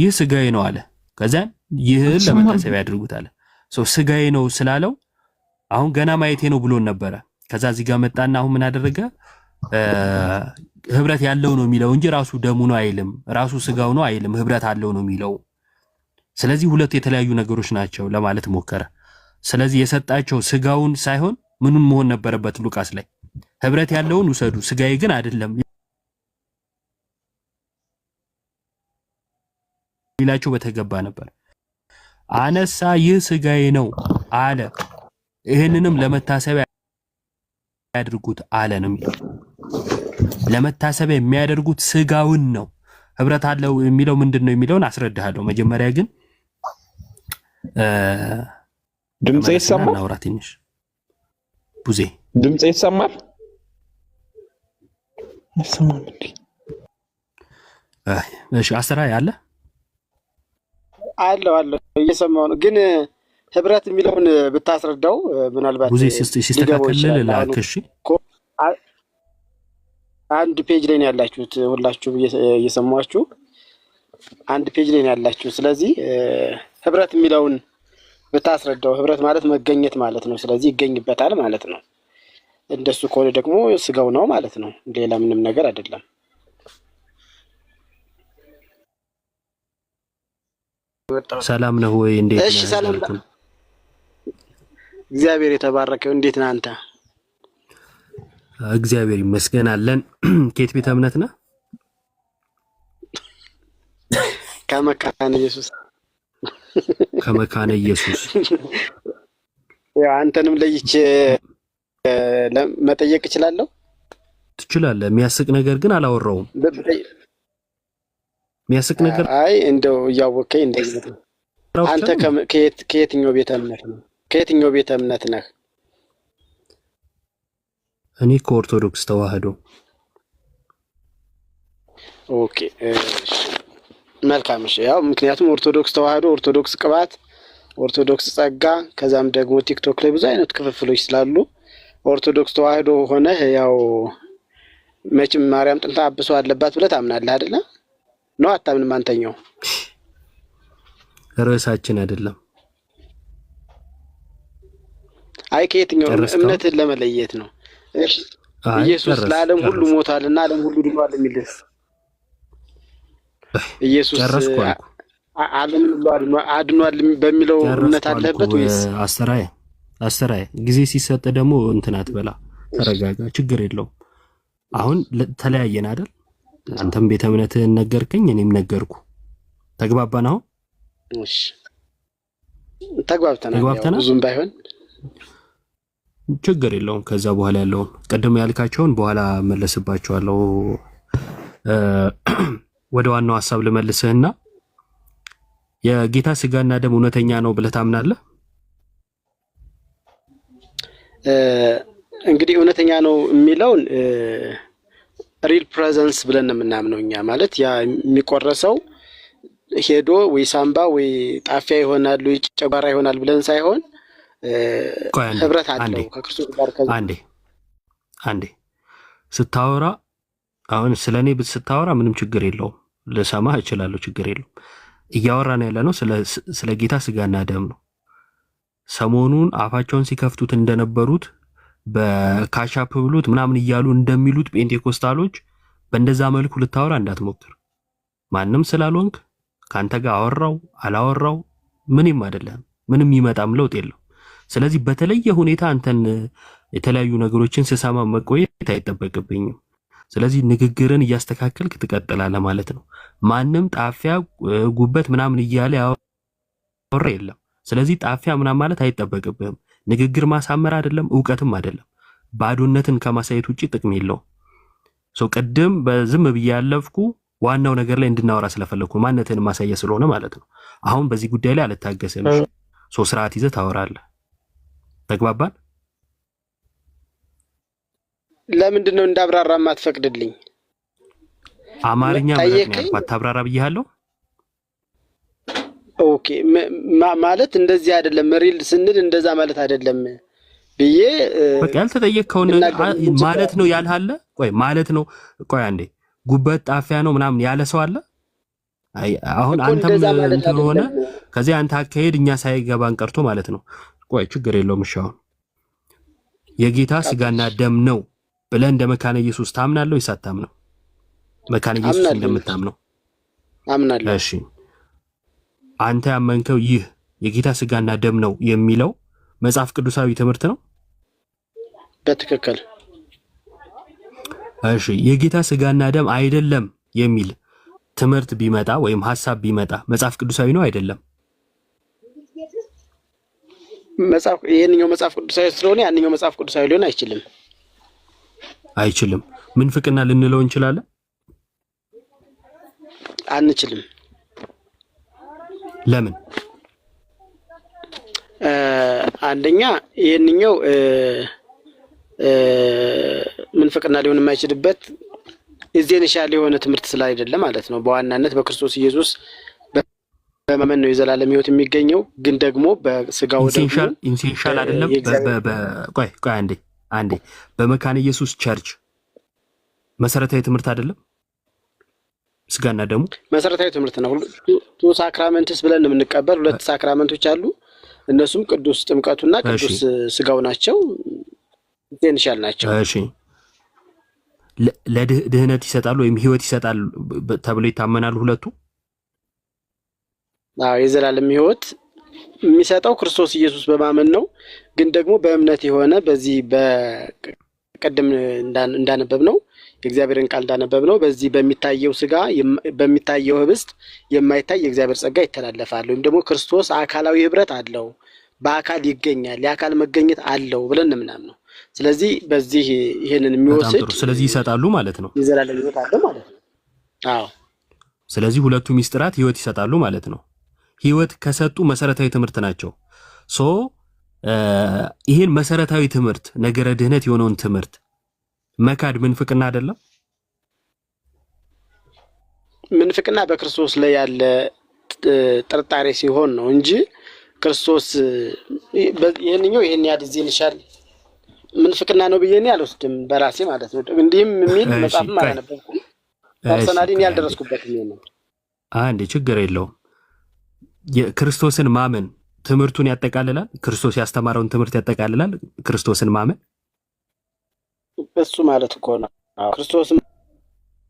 ይህ ስጋዬ ነው አለ። ከዛ ይህን ለመታሰቢያ ያድርጉት አለ። ስጋዬ ነው ስላለው አሁን ገና ማየቴ ነው ብሎን ነበረ። ከዛ እዚህ ጋር መጣና አሁን ምን አደረገ? ህብረት ያለው ነው የሚለው እንጂ ራሱ ደሙ ነው አይልም፣ ራሱ ስጋው ነው አይልም፣ ህብረት አለው ነው የሚለው። ስለዚህ ሁለት የተለያዩ ነገሮች ናቸው ለማለት ሞከረ። ስለዚህ የሰጣቸው ስጋውን ሳይሆን ምኑን መሆን ነበረበት? ሉቃስ ላይ ህብረት ያለውን ውሰዱ፣ ስጋዬ ግን አይደለም ሊላቸው በተገባ ነበር። አነሳ ይህ ስጋዬ ነው አለ። ይህንንም ለመታሰቢያ ያድርጉት አለ ነው የሚለው። ለመታሰቢያ የሚያደርጉት ስጋውን ነው። ህብረት አለው የሚለው ምንድነው የሚለውን አስረዳሃለሁ። መጀመሪያ ግን ድምጽ ይሰማል? አውራ ትንሽ ቡዜ ድምጽ ይሰማል? ይሰማል እንዴ? እሺ አስራ ያለ አለው እየሰማው ነው። ግን ህብረት የሚለውን ብታስረዳው ምናልባት ቡዜ ሲስተካከል ላክሽ። አንድ ፔጅ ላይ ነው ያላችሁት ሁላችሁም እየሰማችሁ አንድ ፔጅ ላይ ነው ያላችሁ። ስለዚህ ህብረት የሚለውን ብታስረዳው፣ ህብረት ማለት መገኘት ማለት ነው። ስለዚህ ይገኝበታል ማለት ነው። እንደሱ ከሆነ ደግሞ ስጋው ነው ማለት ነው። ሌላ ምንም ነገር አይደለም። ሰላም ነው ወይ? እንዴት ነህ? እሺ ሰላም። እግዚአብሔር የተባረከው። እንዴት ነህ አንተ? እግዚአብሔር ይመስገን አለን። ከየት ቤተ እምነት ነህ? ከመካነ ኢየሱስ። ከመካነ ኢየሱስ። ያው አንተንም ለይቼ መጠየቅ እችላለሁ? ትችላለህ። የሚያስቅ ነገር ግን አላወራውም። የሚያስቅ ነገር አይ እንደው እያወቀኝ እንደዚህ ነው። አንተ ከየትኛው ቤተ እምነት ነው? ከየትኛው ቤተ እምነት ነህ? እኔ ከኦርቶዶክስ ተዋህዶ። ኦኬ መልካም። እሺ ያው ምክንያቱም ኦርቶዶክስ ተዋህዶ፣ ኦርቶዶክስ ቅባት፣ ኦርቶዶክስ ጸጋ፣ ከዛም ደግሞ ቲክቶክ ላይ ብዙ አይነት ክፍፍሎች ስላሉ ኦርቶዶክስ ተዋህዶ ሆነ ያው መቼም ማርያም ጥንታ አብሶ አለባት ብለህ ታምናለህ አይደለ? ነው አታምንም? አንተኛው ርዕሳችን አይደለም። አይ ከየትኛው እምነትን ለመለየት ነው። እሺ ኢየሱስ ለዓለም ሁሉ ሞቷልና ዓለም ሁሉ ድኗል የሚልስ ኢየሱስ ዓለምን ሁሉ አድኗል በሚለው እምነት አለበት ወይስ? አስተራየ ጊዜ ሲሰጥ ደግሞ እንትን አትበላ፣ ተረጋጋ፣ ችግር የለውም። አሁን ተለያየን አይደል? አንተም ቤተ እምነትህን ነገርከኝ፣ እኔም ነገርኩ። ተግባባን? አሁን እሺ ተግባብተናል። ብዙም ባይሆን ችግር የለውም። ከዛ በኋላ ያለውን ቀደም ያልካቸውን በኋላ መለስባቸዋለሁ። ወደ ዋናው ሐሳብ ልመልስህና የጌታ ስጋና ደም እውነተኛ ነው ብለህ ታምናለህ? እንግዲህ እውነተኛ ነው የሚለውን ሪል ፕሬዘንስ ብለን ነው የምናምነው እኛ። ማለት ያ የሚቆረሰው ሄዶ ወይ ሳምባ ወይ ጣፊያ ይሆናል ወይ ጨጓራ ይሆናል ብለን ሳይሆን ህብረት አለው ከክርስቶስ ጋር። አንዴ ስታወራ አሁን ስለኔ ስታወራ ምንም ችግር የለውም፣ ልሰማህ እችላለሁ፣ ችግር የለውም። እያወራን ያለ ነው ስለ ጌታ ስጋና ደም ነው። ሰሞኑን አፋቸውን ሲከፍቱት እንደነበሩት በካሻፕ ብሉት ምናምን እያሉ እንደሚሉት ጴንጤኮስታሎች በእንደዛ መልኩ ልታወራ እንዳትሞክር። ማንም ስላልሆንክ ካንተ ጋር አወራው አላወራው ምንም አይደለም፣ ምንም ይመጣም ለውጥ የለው። ስለዚህ በተለየ ሁኔታ አንተን የተለያዩ ነገሮችን ስሰማ መቆየት አይጠበቅብኝም። ስለዚህ ንግግርን እያስተካከልክ ትቀጥላለህ ማለት ነው። ማንም ጣፊያ ጉበት ምናምን እያለ ያወራ የለም። ስለዚህ ጣፊያ ምናምን ማለት አይጠበቅብህም። ንግግር ማሳመር አይደለም፣ ዕውቀትም አይደለም። ባዶነትን ከማሳየት ውጪ ጥቅም የለውም። ቅድም በዝም ብዬ ያለፍኩ ዋናው ነገር ላይ እንድናወራ ስለፈለኩ ማንነትን ማሳየት ስለሆነ ማለት ነው። አሁን በዚህ ጉዳይ ላይ አልታገስም። ስርዓት ይዘህ ታወራለህ። ተግባባን? ለምንድን ነው እንዳብራራ ማትፈቅድልኝ? አማርኛ ማታብራራ ብያለሁ። ኦኬ ማለት እንደዚህ አይደለም፣ ሪል ስንል እንደዛ ማለት አይደለም ብዬ በቃ ያልተጠየቅከውን ማለት ነው ያልሃለ። ቆይ ማለት ነው ቆይ አንዴ ጉበት ጣፊያ ነው ምናምን ያለ ሰው አለ? አሁን አንተም እንትን ሆነ ከዚህ አንተ አካሄድ እኛ ሳይገባን ቀርቶ ማለት ነው። ቆይ ችግር የለውም። እሺ አሁን የጌታ ስጋና ደም ነው ብለህ እንደ መካነ ኢየሱስ ታምናለህ ወይስ አታምነው? መካነ ኢየሱስ እንደምታምነው አምናለሁ። እሺ አንተ ያመንከው ይህ የጌታ ስጋና ደም ነው የሚለው መጽሐፍ ቅዱሳዊ ትምህርት ነው? በትክክል። እሺ የጌታ ስጋና ደም አይደለም የሚል ትምህርት ቢመጣ ወይም ሐሳብ ቢመጣ መጽሐፍ ቅዱሳዊ ነው አይደለም? ይሄንኛው መጽሐፍ ቅዱሳዊ ስለሆነ ያንኛው መጽሐፍ ቅዱሳዊ ሊሆን አይችልም። አይችልም። ምንፍቅና ልንለው እንችላለን? አንችልም። ለምን? አንደኛ ይሄንኛው ምንፍቅና ሊሆን የማይችልበት ኢዜንሻል የሆነ ትምህርት ስላይደለ ማለት ነው። በዋናነት በክርስቶስ ኢየሱስ በማመን ነው የዘላለም ሕይወት የሚገኘው። ግን ደግሞ በስጋው ደግሞ ኢንሴንሻል አይደለም። ቆይ አንዴ በመካነ ኢየሱስ ቸርች መሰረታዊ ትምህርት አይደለም? ስጋና ደሙ መሰረታዊ ትምህርት ነው። ቱ ሳክራመንትስ ብለን የምንቀበል 2 ሳክራመንቶች አሉ። እነሱም ቅዱስ ጥምቀቱና ቅዱስ ስጋው ናቸው። ኢዜንሻል ናቸው። እሺ፣ ለድህነት ይሰጣሉ ወይም ሕይወት ይሰጣሉ ተብሎ ይታመናሉ ሁለቱ? የዘላለም ሕይወት የሚሰጠው ክርስቶስ ኢየሱስ በማመን ነው። ግን ደግሞ በእምነት የሆነ በዚህ በቀደም እንዳነበብ ነው የእግዚአብሔርን ቃል እንዳነበብ ነው በዚህ በሚታየው ስጋ በሚታየው ህብስት የማይታይ የእግዚአብሔር ጸጋ ይተላለፋል። ወይም ደግሞ ክርስቶስ አካላዊ ህብረት አለው፣ በአካል ይገኛል፣ የአካል መገኘት አለው ብለን ምናምን ነው። ስለዚህ በዚህ ይሄንን የሚወስድ ስለዚህ ይሰጣሉ ማለት ነው። የዘላለም ሕይወት አለው ማለት ነው። አዎ፣ ስለዚህ ሁለቱ ሚስጥራት ሕይወት ይሰጣሉ ማለት ነው። ሕይወት ከሰጡ መሰረታዊ ትምህርት ናቸው። ይሄን መሰረታዊ ትምህርት ነገረ ድህነት የሆነውን ትምህርት መካድ ምንፍቅና አይደለም? ምንፍቅና በክርስቶስ ላይ ያለ ጥርጣሬ ሲሆን ነው እንጂ ክርስቶስ ይሄንኛው ይሄን ያድዝልሻል ምንፍቅና ነው ብዬ እኔ አልወስድም በራሴ ማለት ነው። እንዲህም የሚል መጽሐፍም አላነበብኩም። ፐርሰናሊ ያልደረስኩበት ነው። አንዴ ችግር የለውም። የክርስቶስን ማመን ትምህርቱን ያጠቃልላል። ክርስቶስ ያስተማረውን ትምህርት ያጠቃልላል። ክርስቶስን ማመን እሱ ማለት እኮ ነው። ክርስቶስን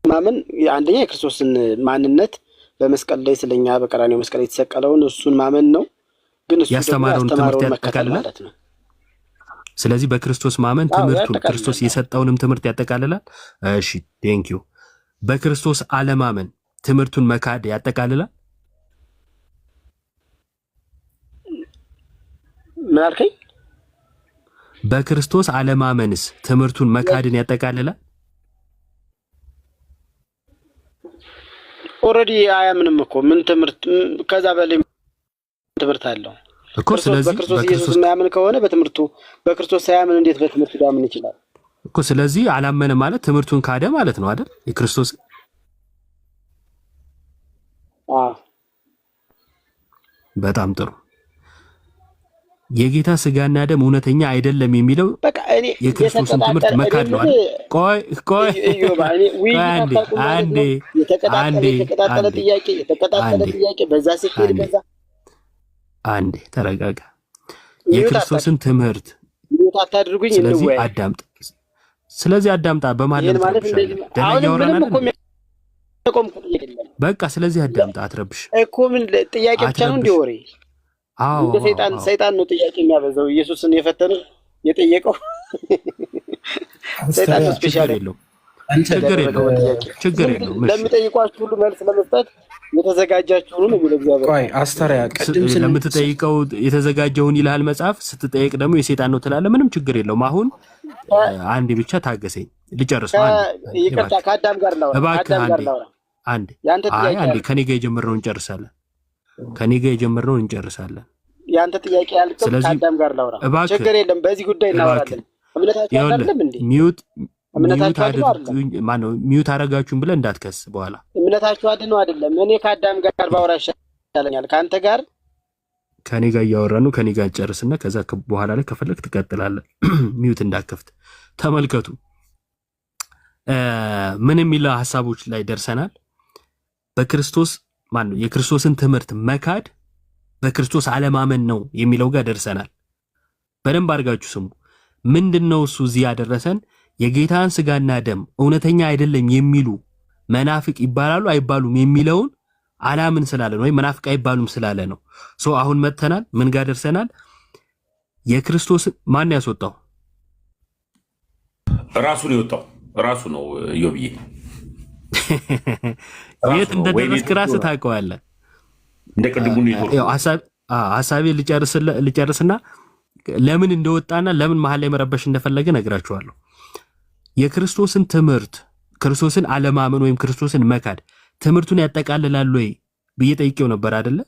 ማመን አንደኛ የክርስቶስን ማንነት በመስቀል ላይ ስለኛ በቀራንዮ መስቀል የተሰቀለውን እሱን ማመን ነው። ግን እሱ ያስተማረውን ትምህርት ያጠቃልላል። ስለዚህ በክርስቶስ ማመን ትምህርቱን ክርስቶስ የሰጠውንም ትምህርት ያጠቃልላል። እሺ ቴንክ ዩ። በክርስቶስ አለማመን ትምህርቱን መካድ ያጠቃልላል። ምን አልከኝ? በክርስቶስ አለማመንስ ትምህርቱን መካድን ያጠቃልላል። ኦሬዲ አያምንም እኮ ምን ትምህርት ከዛ በላይ ትምህርት አለው እኮ። ስለዚህ በክርስቶስ ኢየሱስ የማያምን ከሆነ በትምህርቱ በክርስቶስ ሳያምን እንዴት በትምህርቱ ሊያምን ይችላል እኮ። ስለዚህ አላመነ ማለት ትምህርቱን ካደ ማለት ነው አይደል? የክርስቶስ በጣም ጥሩ። የጌታ ስጋና ደም እውነተኛ አይደለም የሚለው የክርስቶስን ትምህርት መካድ ነው አይደል? አንዴ ተረጋጋ። የክርስቶስን ትምህርት ስለዚህ አዳምጣ በማለት በቃ ስለዚህ አዳምጣ፣ አትረብሽ እኮ። ምን ጥያቄ ብቻ ነው እንደ ወሬ? አዎ ሰይጣን ነው ጥያቄ የሚያበዛው። ኢየሱስን የፈተነው የጠየቀው ሰይጣን ነው። ስፔሻሊ ችግር የለውም። ለሚጠይቋችሁ ሁሉ መልስ ለመስጠት የተዘጋጃችሁ ነው የሚለው እግዚአብሔር። ቆይ አስተሪያ ቅድም ስለምትጠይቀው የተዘጋጀውን ይልሃል መጽሐፍ። ስትጠይቅ ደግሞ የሰይጣን ነው ትላለህ። ምንም ችግር የለውም። አሁን አንዴ ብቻ ታገሰኝ ልጨርስ። ይቅርታ፣ ከአዳም ጋር ላውራ። አንዴ ከኔ ጋር የጀመርነውን እንጨርሳለን። ያንተ ጥያቄ ያልከው ከአዳም ጋር ላውራ። ችግር የለም፣ በዚህ ጉዳይ እናወራለን። እምነታችሁ አይደለም እንዴ? ሚዩት አደረጋችሁን ብለህ እንዳትከስ በኋላ። እምነታችሁ አድነው አይደለም። እኔ ከአዳም ጋር ባወራ ይሻለኛል። ከአንተ ጋር ከኔ ጋር እያወራን ነው። ከኔ ጋር ጨርስና ከዛ በኋላ ላይ ከፈለክ ትቀጥላለህ። ሚዩት እንዳትከፍት። ተመልከቱ ምን የሚለው ሐሳቦች ላይ ደርሰናል። በክርስቶስ የክርስቶስን ትምህርት መካድ በክርስቶስ አለማመን ነው የሚለው ጋር ደርሰናል። በደንብ አድርጋችሁ ስሙ። ምንድነው እሱ እዚህ ያደረሰን? የጌታን ስጋና ደም እውነተኛ አይደለም የሚሉ መናፍቅ ይባላሉ አይባሉም የሚለውን አላምን ስላለ ነው፣ ወይ መናፍቅ አይባሉም ስላለ ነው። አሁን መተናል። ምን ጋር ደርሰናል? የክርስቶስ ማን ያስወጣው? ራሱ ነው የወጣው። ራሱ ነው ዮብዬ። የት እንደደረስክ ራስህ ታውቀዋለህ። እንደ ቅድሙ ያው ሐሳቤ ልጨርስና ለምን እንደወጣና ለምን መሀል ላይ መረበሽ እንደፈለገ ነግራችኋለሁ። የክርስቶስን ትምህርት ክርስቶስን አለማመን ወይም ክርስቶስን መካድ ትምህርቱን ያጠቃልላል ወይ ብዬ ጠይቄው ነበር አይደለ?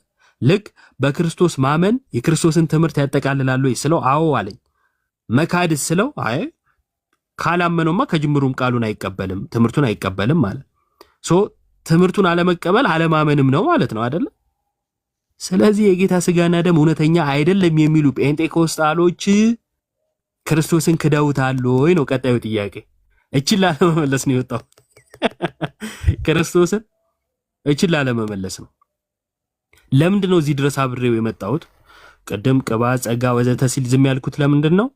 ልክ በክርስቶስ ማመን የክርስቶስን ትምህርት ያጠቃልላል ወይ ስለው አዎ አለኝ። መካድ ስለው አይ ካላመነውማ ከጅምሩም ቃሉን አይቀበልም ትምህርቱን አይቀበልም ማለት ትምህርቱን አለመቀበል አለማመንም ነው ማለት ነው አይደለ? ስለዚህ የጌታ ስጋና ደም እውነተኛ አይደለም የሚሉ ጴንጤኮስጣሎች ክርስቶስን ክደውታል ወይ ነው ቀጣዩ ጥያቄ። እቺን ላለመመለስ ነው የወጣው። ክርስቶስን እቺን ላለመመለስ ነው። ለምንድን ነው እዚህ ድረስ አብሬው የመጣሁት? ቅድም ቅባት ጸጋ ወዘተ ሲል ዝም ያልኩት ለምንድን ነው?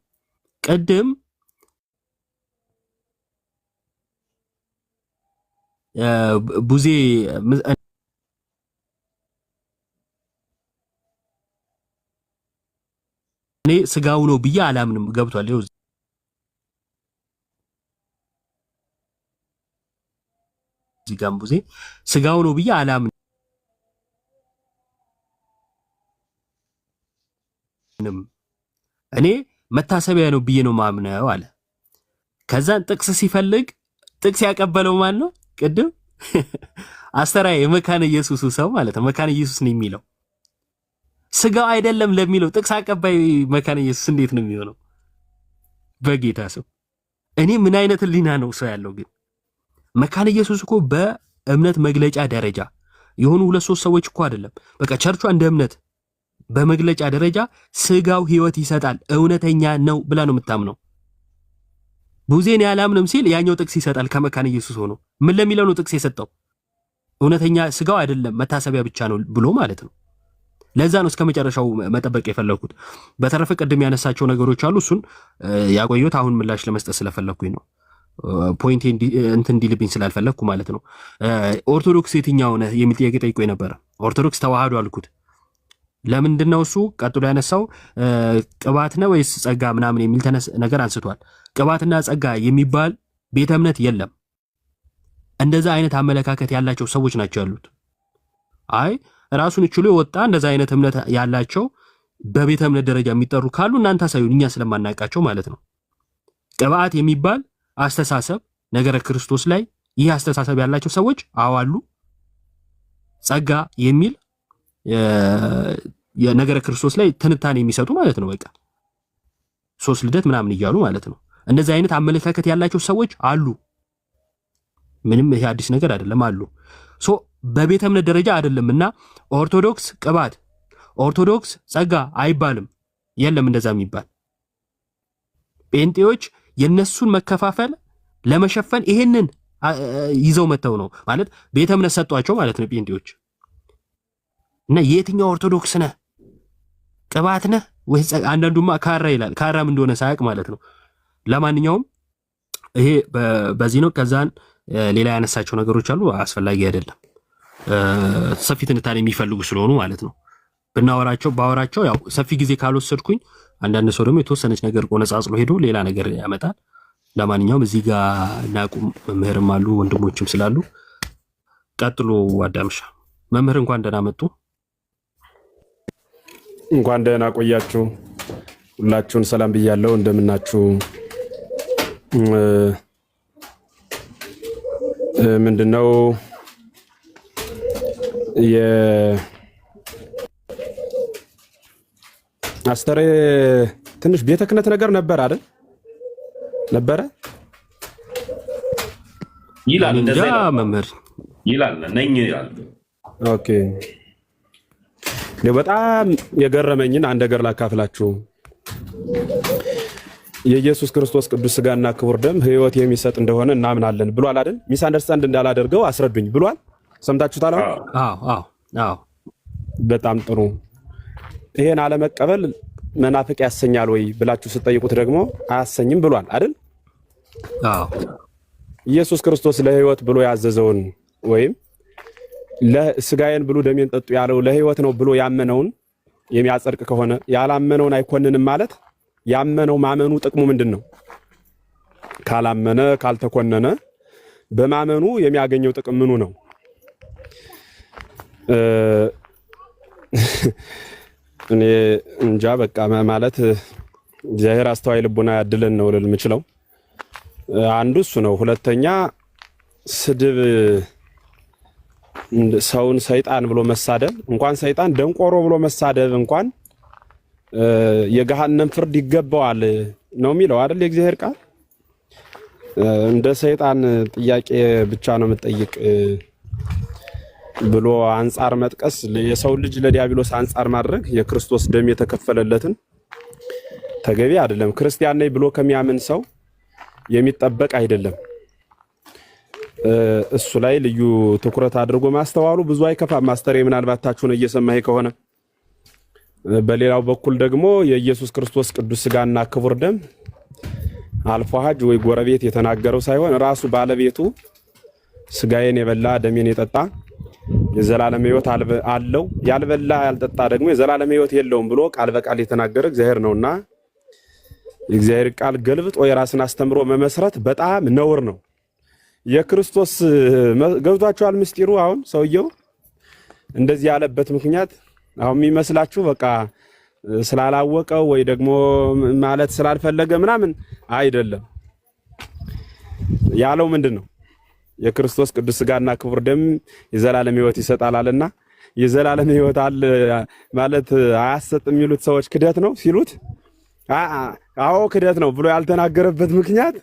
ቅድም ቡዜ እኔ ስጋው ነው ብዬ አላምንም። ገብቷል? ይኸው እዚህ ጋር ቡዜ ስጋው ነው ብዬ አላምንም። እኔ መታሰቢያ ነው ብዬ ነው ማምነው አለ። ከዛን ጥቅስ ሲፈልግ ጥቅስ ያቀበለው ማን ነው? ቅድም አስተራዬ የመካነ ኢየሱስ ሰው ማለት ነው። መካነ ኢየሱስ ነው የሚለው ስጋው አይደለም ለሚለው ጥቅስ አቀባይ መካነ ኢየሱስ እንዴት ነው የሚሆነው? በጌታ ሰው እኔ ምን አይነት ህሊና ነው ሰው ያለው? ግን መካነ ኢየሱስ እኮ በእምነት መግለጫ ደረጃ የሆኑ 2-3 ሰዎች እኮ አይደለም። በቃ ቸርቿ እንደ እምነት በመግለጫ ደረጃ ስጋው ህይወት ይሰጣል እውነተኛ ነው ብላ ነው የምታምነው። ቡዜን ያላምንም ሲል ያኛው ጥቅስ ይሰጣል ከመካነ ኢየሱስ ሆኖ ምን ለሚለው ነው ጥቅስ የሰጠው? እውነተኛ ስጋው አይደለም መታሰቢያ ብቻ ነው ብሎ ማለት ነው። ለዛ ነው እስከ መጨረሻው መጠበቅ የፈለኩት። በተረፈ ቅድም ያነሳቸው ነገሮች አሉ፣ እሱን ያቆየሁት አሁን ምላሽ ለመስጠት ስለፈለኩኝ ነው። ፖይንቴ እንትን እንዲልብኝ ስላልፈለኩ ማለት ነው። ኦርቶዶክስ የትኛው ነህ የሚል ጥያቄ ጠይቆኝ ነበረ። ኦርቶዶክስ ተዋህዶ አልኩት። ለምንድን ነው እሱ ቀጥሎ ያነሳው ቅባት ነው ወይስ ጸጋ ምናምን የሚል ነገር አንስቷል። ቅባትና ጸጋ የሚባል ቤተ እምነት የለም። እንደዛ አይነት አመለካከት ያላቸው ሰዎች ናቸው ያሉት። አይ ራሱን ችሎ የወጣ እንደዛ አይነት እምነት ያላቸው በቤተ እምነት ደረጃ የሚጠሩ ካሉ እናንተ አሳዩን፣ እኛ ስለማናውቃቸው ማለት ነው። ቅባት የሚባል አስተሳሰብ ነገረ ክርስቶስ ላይ ይህ አስተሳሰብ ያላቸው ሰዎች አዋሉ። ጸጋ የሚል የነገረ ክርስቶስ ላይ ትንታኔ የሚሰጡ ማለት ነው። በቃ 3 ልደት ምናምን እያሉ ማለት ነው። እንደዚህ አይነት አመለካከት ያላቸው ሰዎች አሉ። ምንም ይሄ አዲስ ነገር አይደለም አሉ። በቤተ እምነት ደረጃ አይደለምና ኦርቶዶክስ ቅባት፣ ኦርቶዶክስ ጸጋ አይባልም። የለም እንደዛ የሚባል። ጴንጤዎች የነሱን መከፋፈል ለመሸፈን ይሄንን ይዘው መተው ነው ማለት ቤተ እምነት ሰጧቸው ማለት ነው ጴንጤዎች። እና የትኛው ኦርቶዶክስ ነህ ቅባት ነህ ወይስ አንዳንዱማ ካራ ይላል። ካራም እንደሆነ ሳያቅ ማለት ነው። ለማንኛውም ይሄ በዚህ ነው። ከዛን ሌላ ያነሳቸው ነገሮች አሉ፣ አስፈላጊ አይደለም። ሰፊ ትንታኔ የሚፈልጉ ስለሆኑ ማለት ነው። ባወራቸው ያው ሰፊ ጊዜ ካልወሰድኩኝ አንዳንድ ሰው ደግሞ የተወሰነች ነገር ቆነጻጽሎ ሄዶ ሌላ ነገር ያመጣል። ለማንኛውም እዚህ ጋር እናቁም። መምህርም አሉ ወንድሞችም ስላሉ ቀጥሎ አዳምሻ መምህር እንኳን ደህና መጡ። እንኳን ደህና ቆያችሁ። ሁላችሁን ሰላም ብያለሁ። እንደምናችሁ? ምንድነው አስተሬ ትንሽ ቤተ ክህነት ነገር ነበር አይደል? ነበረ ይላል እንደዛ መምህር ይላል ነኝ ይላል። ኦኬ በጣም የገረመኝን አንድ ነገር ላካፍላችሁ። የኢየሱስ ክርስቶስ ቅዱስ ስጋና ክቡር ደም ሕይወት የሚሰጥ እንደሆነ እናምናለን ብሏል አይደል? ሚስ አንደርስታንድ እንዳላደርገው አስረዱኝ ብሏል። ሰምታችሁታል? አዎ። በጣም ጥሩ። ይሄን አለመቀበል መናፍቅ ያሰኛል ወይ ብላችሁ ስትጠይቁት ደግሞ አያሰኝም ብሏል አይደል? አዎ። ኢየሱስ ክርስቶስ ለሕይወት ብሎ ያዘዘውን ወይም ለስጋዬን ብሉ ደሜን ጠጡ ያለው ለሕይወት ነው ብሎ ያመነውን የሚያጸድቅ ከሆነ ያላመነውን አይኮንንም ማለት ያመነው ማመኑ ጥቅሙ ምንድን ነው? ካላመነ ካልተኮነነ በማመኑ የሚያገኘው ጥቅም ምኑ ነው? እኔ እንጃ በቃ ማለት እግዚአብሔር አስተዋይ ልቡና ያድለን ነው ልል የምችለው። አንዱ እሱ ነው። ሁለተኛ ስድብ፣ ሰውን ሰይጣን ብሎ መሳደብ፣ እንኳን ሰይጣን ደንቆሮ ብሎ መሳደብ እንኳን የገሃነም ፍርድ ይገባዋል ነው የሚለው አይደል የእግዚአብሔር ቃል። እንደ ሰይጣን ጥያቄ ብቻ ነው የምጠይቅ ብሎ አንጻር መጥቀስ የሰው ልጅ ለዲያብሎስ አንጻር ማድረግ የክርስቶስ ደም የተከፈለለትን ተገቢ አይደለም። ክርስቲያን ነኝ ብሎ ከሚያምን ሰው የሚጠበቅ አይደለም። እሱ ላይ ልዩ ትኩረት አድርጎ ማስተዋሉ ብዙ አይከፋም። ማስተር ምናልባት ታችሁን እየሰማህ ከሆነ በሌላው በኩል ደግሞ የኢየሱስ ክርስቶስ ቅዱስ ሥጋና ክቡር ደም አልፎ ሀጅ ወይ ጎረቤት የተናገረው ሳይሆን ራሱ ባለቤቱ ሥጋዬን የበላ ደሜን የጠጣ የዘላለም ሕይወት አለው፣ ያልበላ ያልጠጣ ደግሞ የዘላለም ሕይወት የለውም ብሎ ቃል በቃል የተናገረ እግዚአብሔር ነውና የእግዚአብሔር ቃል ገልብጦ የራስን አስተምሮ መመስረት በጣም ነውር ነው። የክርስቶስ ገብቷቸዋል ምስጢሩ። አሁን ሰውየው እንደዚህ ያለበት ምክንያት አሁን የሚመስላችሁ በቃ ስላላወቀው ወይ ደግሞ ማለት ስላልፈለገ ምናምን አይደለም። ያለው ምንድነው? የክርስቶስ ቅዱስ ሥጋና ክቡር ደም የዘላለም ሕይወት ይሰጣልና የዘላለም ሕይወት አለ ማለት አያሰጥም የሚሉት ሰዎች ክደት ነው ሲሉት አዎ ክደት ነው ብሎ ያልተናገረበት ምክንያት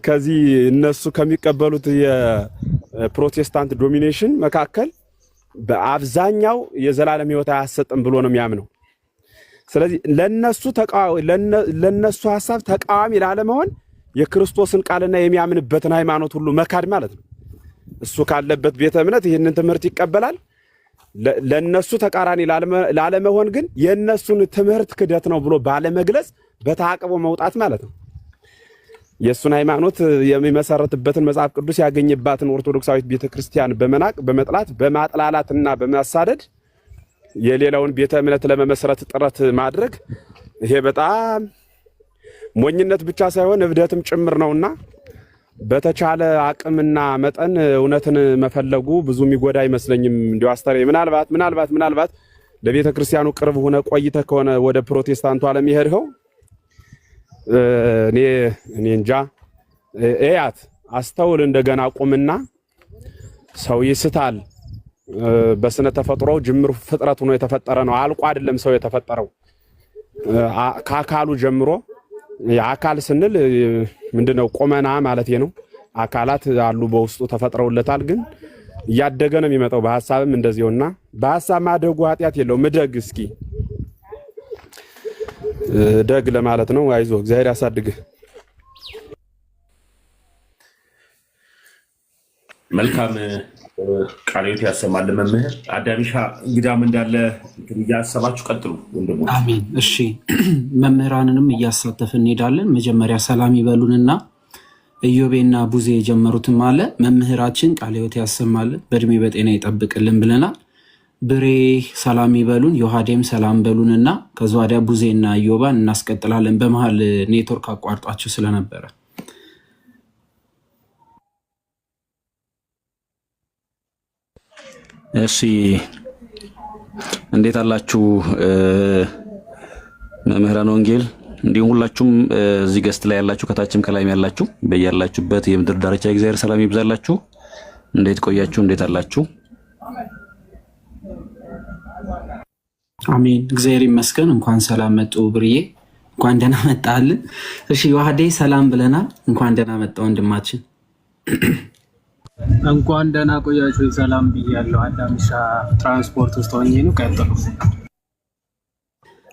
ከዚህ እነሱ ከሚቀበሉት የፕሮቴስታንት ዶሚኔሽን መካከል በአብዛኛው የዘላለም ሕይወት አያሰጥም ብሎ ነው የሚያምነው። ስለዚህ ለነሱ ሐሳብ ተቃዋሚ ላለመሆን የክርስቶስን ቃልና የሚያምንበትን ሃይማኖት ሁሉ መካድ ማለት ነው። እሱ ካለበት ቤተ እምነት ይህንን ትምህርት ይቀበላል። ለነሱ ተቃራኒ ላለመሆን ግን የነሱን ትምህርት ክደት ነው ብሎ ባለመግለጽ በተዓቅቦ መውጣት ማለት ነው። የሱን ሃይማኖት የሚመሰረትበትን መጽሐፍ ቅዱስ ያገኘባትን ኦርቶዶክሳዊት ቤተክርስቲያን በመናቅ በመጥላት በማጥላላትና በማሳደድ የሌላውን ቤተ እምነት ለመመስረት ጥረት ማድረግ ይሄ በጣም ሞኝነት ብቻ ሳይሆን እብደትም ጭምር ነውና በተቻለ አቅምና መጠን እውነትን መፈለጉ ብዙ የሚጎዳ አይመስለኝም። እንዲያው አስተሬ ምናልባት ለቤተ ክርስቲያኑ ቅርብ ሆነ ቆይተ ከሆነ ወደ ፕሮቴስታንቱ ዓለም ይሄድኸው እኔ እንጃ። እያት አስተውል፣ እንደገና ቁምና ሰው ይስታል። በስነ ተፈጥሮ ጅምር ፍጥረት ሆኖ የተፈጠረ ነው። አልቆ አይደለም ሰው የተፈጠረው ከአካሉ ጀምሮ። የአካል ስንል ምንድነው? ቁመና ማለት ነው። አካላት አሉ በውስጡ ተፈጥረውለታል። ግን እያደገ ነው የሚመጣው። በሐሳብም እንደዚሁና በሐሳብ ማደጉ ኃጢአት የለውም። እደግ እስኪ ደግ ለማለት ነው። አይዞ እግዚአብሔር ያሳድግህ። መልካም ቃልዮት ያሰማል። መምህር አዳሚሻ እንግዳም እንዳለ እያሰባችሁ ቀጥሉ ወንድሞች። አሜን። እሺ መምህራንንም እያሳተፍን እንሄዳለን። መጀመሪያ ሰላም ይበሉንና ኢዮቤና ቡዜ የጀመሩትም አለ መምህራችን ቃልዮት ያሰማልን በእድሜ በጤና ይጠብቅልን ብለናል። ብሬ ሰላም ይበሉን፣ ዮሐዴም ሰላም በሉንና ከዛ ወዲያ ቡዜና ኢዮባን እናስቀጥላለን። በመሃል ኔትወርክ አቋርጧቸው ስለነበረ እሺ እንዴት አላችሁ መምህራን ወንጌል፣ እንዲሁም ሁላችሁም እዚህ ገስት ላይ ያላችሁ ከታችም ከላይም ያላችሁ በያላችሁበት የምድር ዳርቻ እግዚአብሔር ሰላም ይብዛላችሁ። እንዴት ቆያችሁ? እንዴት አላችሁ? አሜን፣ እግዚአብሔር ይመስገን። እንኳን ሰላም መጡ ብርዬ፣ እንኳን ደህና መጣልን። እሺ ዮሐዴ ሰላም ብለናል። እንኳን ደህና መጣ ወንድማችን። እንኳን ደህና ቆያችሁ። ሰላም ብያለሁ። አዳምሻ ትራንስፖርት ውስጥ ሆኜ ነው። ቀጥሉ።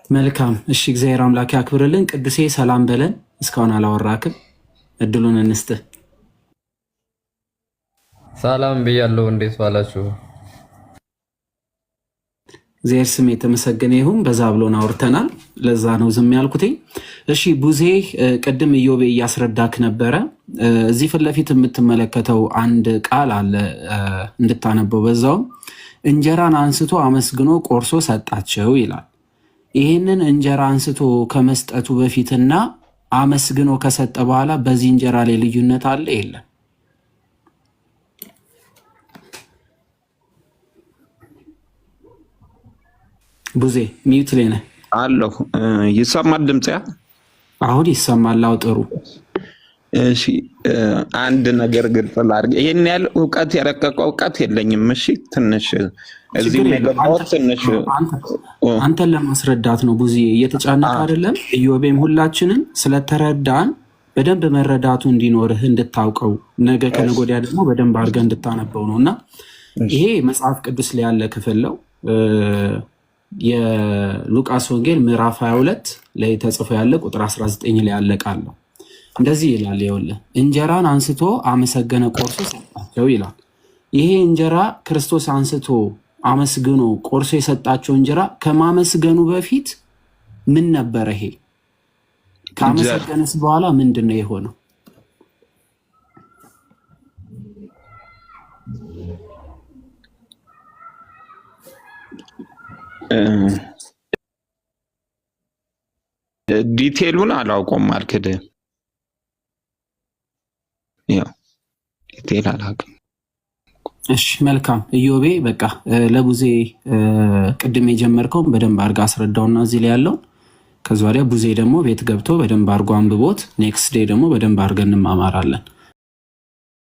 መልካም እሺ፣ እግዚአብሔር አምላክ ያክብርልን። ቅዱሴ ሰላም በለን። እስካሁን አላወራክም፣ እድሉን እንስጥህ። ሰላም ብያለሁ። እንዴት ዋላችሁ? እግዚአብሔር ስም የተመሰገነ ይሁን። በዛ ብሎን አውርተናል። ለዛ ነው ዝም ያልኩት። እሺ ቡዜ፣ ቅድም ኢዮቤ እያስረዳክ ነበረ። እዚህ ፊት ለፊት የምትመለከተው አንድ ቃል አለ እንድታነበው። በዛውም እንጀራን አንስቶ አመስግኖ ቆርሶ ሰጣቸው ይላል። ይህንን እንጀራ አንስቶ ከመስጠቱ በፊትና አመስግኖ ከሰጠ በኋላ በዚህ እንጀራ ላይ ልዩነት አለ የለም? ቡዜ ሚዩት ላይ ነህ አለሁ። ይሰማል ድምጽ? አሁን ይሰማል። ጥሩ። እሺ አንድ ነገር ግልጽ ላድርግ። ይሄን ያህል እውቀት የረቀቀ እውቀት የለኝም። እሺ ትንሽ እዚህ የገባሁት ትንሽ አንተን ለማስረዳት ነው። ቡዜ እየተጫነቀ አይደለም። ኢዮቤም ሁላችንም ስለተረዳን በደንብ መረዳቱ እንዲኖርህ እንድታውቀው ነገ ከነገ ወዲያ ደግሞ በደንብ አድርገህ እንድታነበው ነው እና ይሄ መጽሐፍ ቅዱስ ላይ ያለ ክፍል ነው። የሉቃስ ወንጌል ምዕራፍ 22 ላይ ተጽፎ ያለ ቁጥር 19 ላይ ያለ ቃል ነው። እንደዚህ ይላል። ይኸውልህ እንጀራን አንስቶ አመሰገነ፣ ቆርሶ ሰጣቸው ይላል። ይሄ እንጀራ ክርስቶስ አንስቶ አመስግኖ ቆርሶ የሰጣቸው እንጀራ ከማመስገኑ በፊት ምን ነበረ? ይሄ ከአመሰገነስ በኋላ ምንድን ነው የሆነው? ዲቴሉን አላውቀውም። አልክድም። ያው ዲቴል አላውቅም። እሺ መልካም ኢዮቤ፣ በቃ ለቡዜ ቅድም የጀመርከውን በደንብ አድርጋ አስረዳውና እዚህ ላይ ያለው ከዛ ወዲያ ቡዜ ደግሞ ቤት ገብቶ በደንብ አድርጎ አንብቦት ኔክስት ዴይ ደግሞ በደንብ አድርገን እንማማራለን።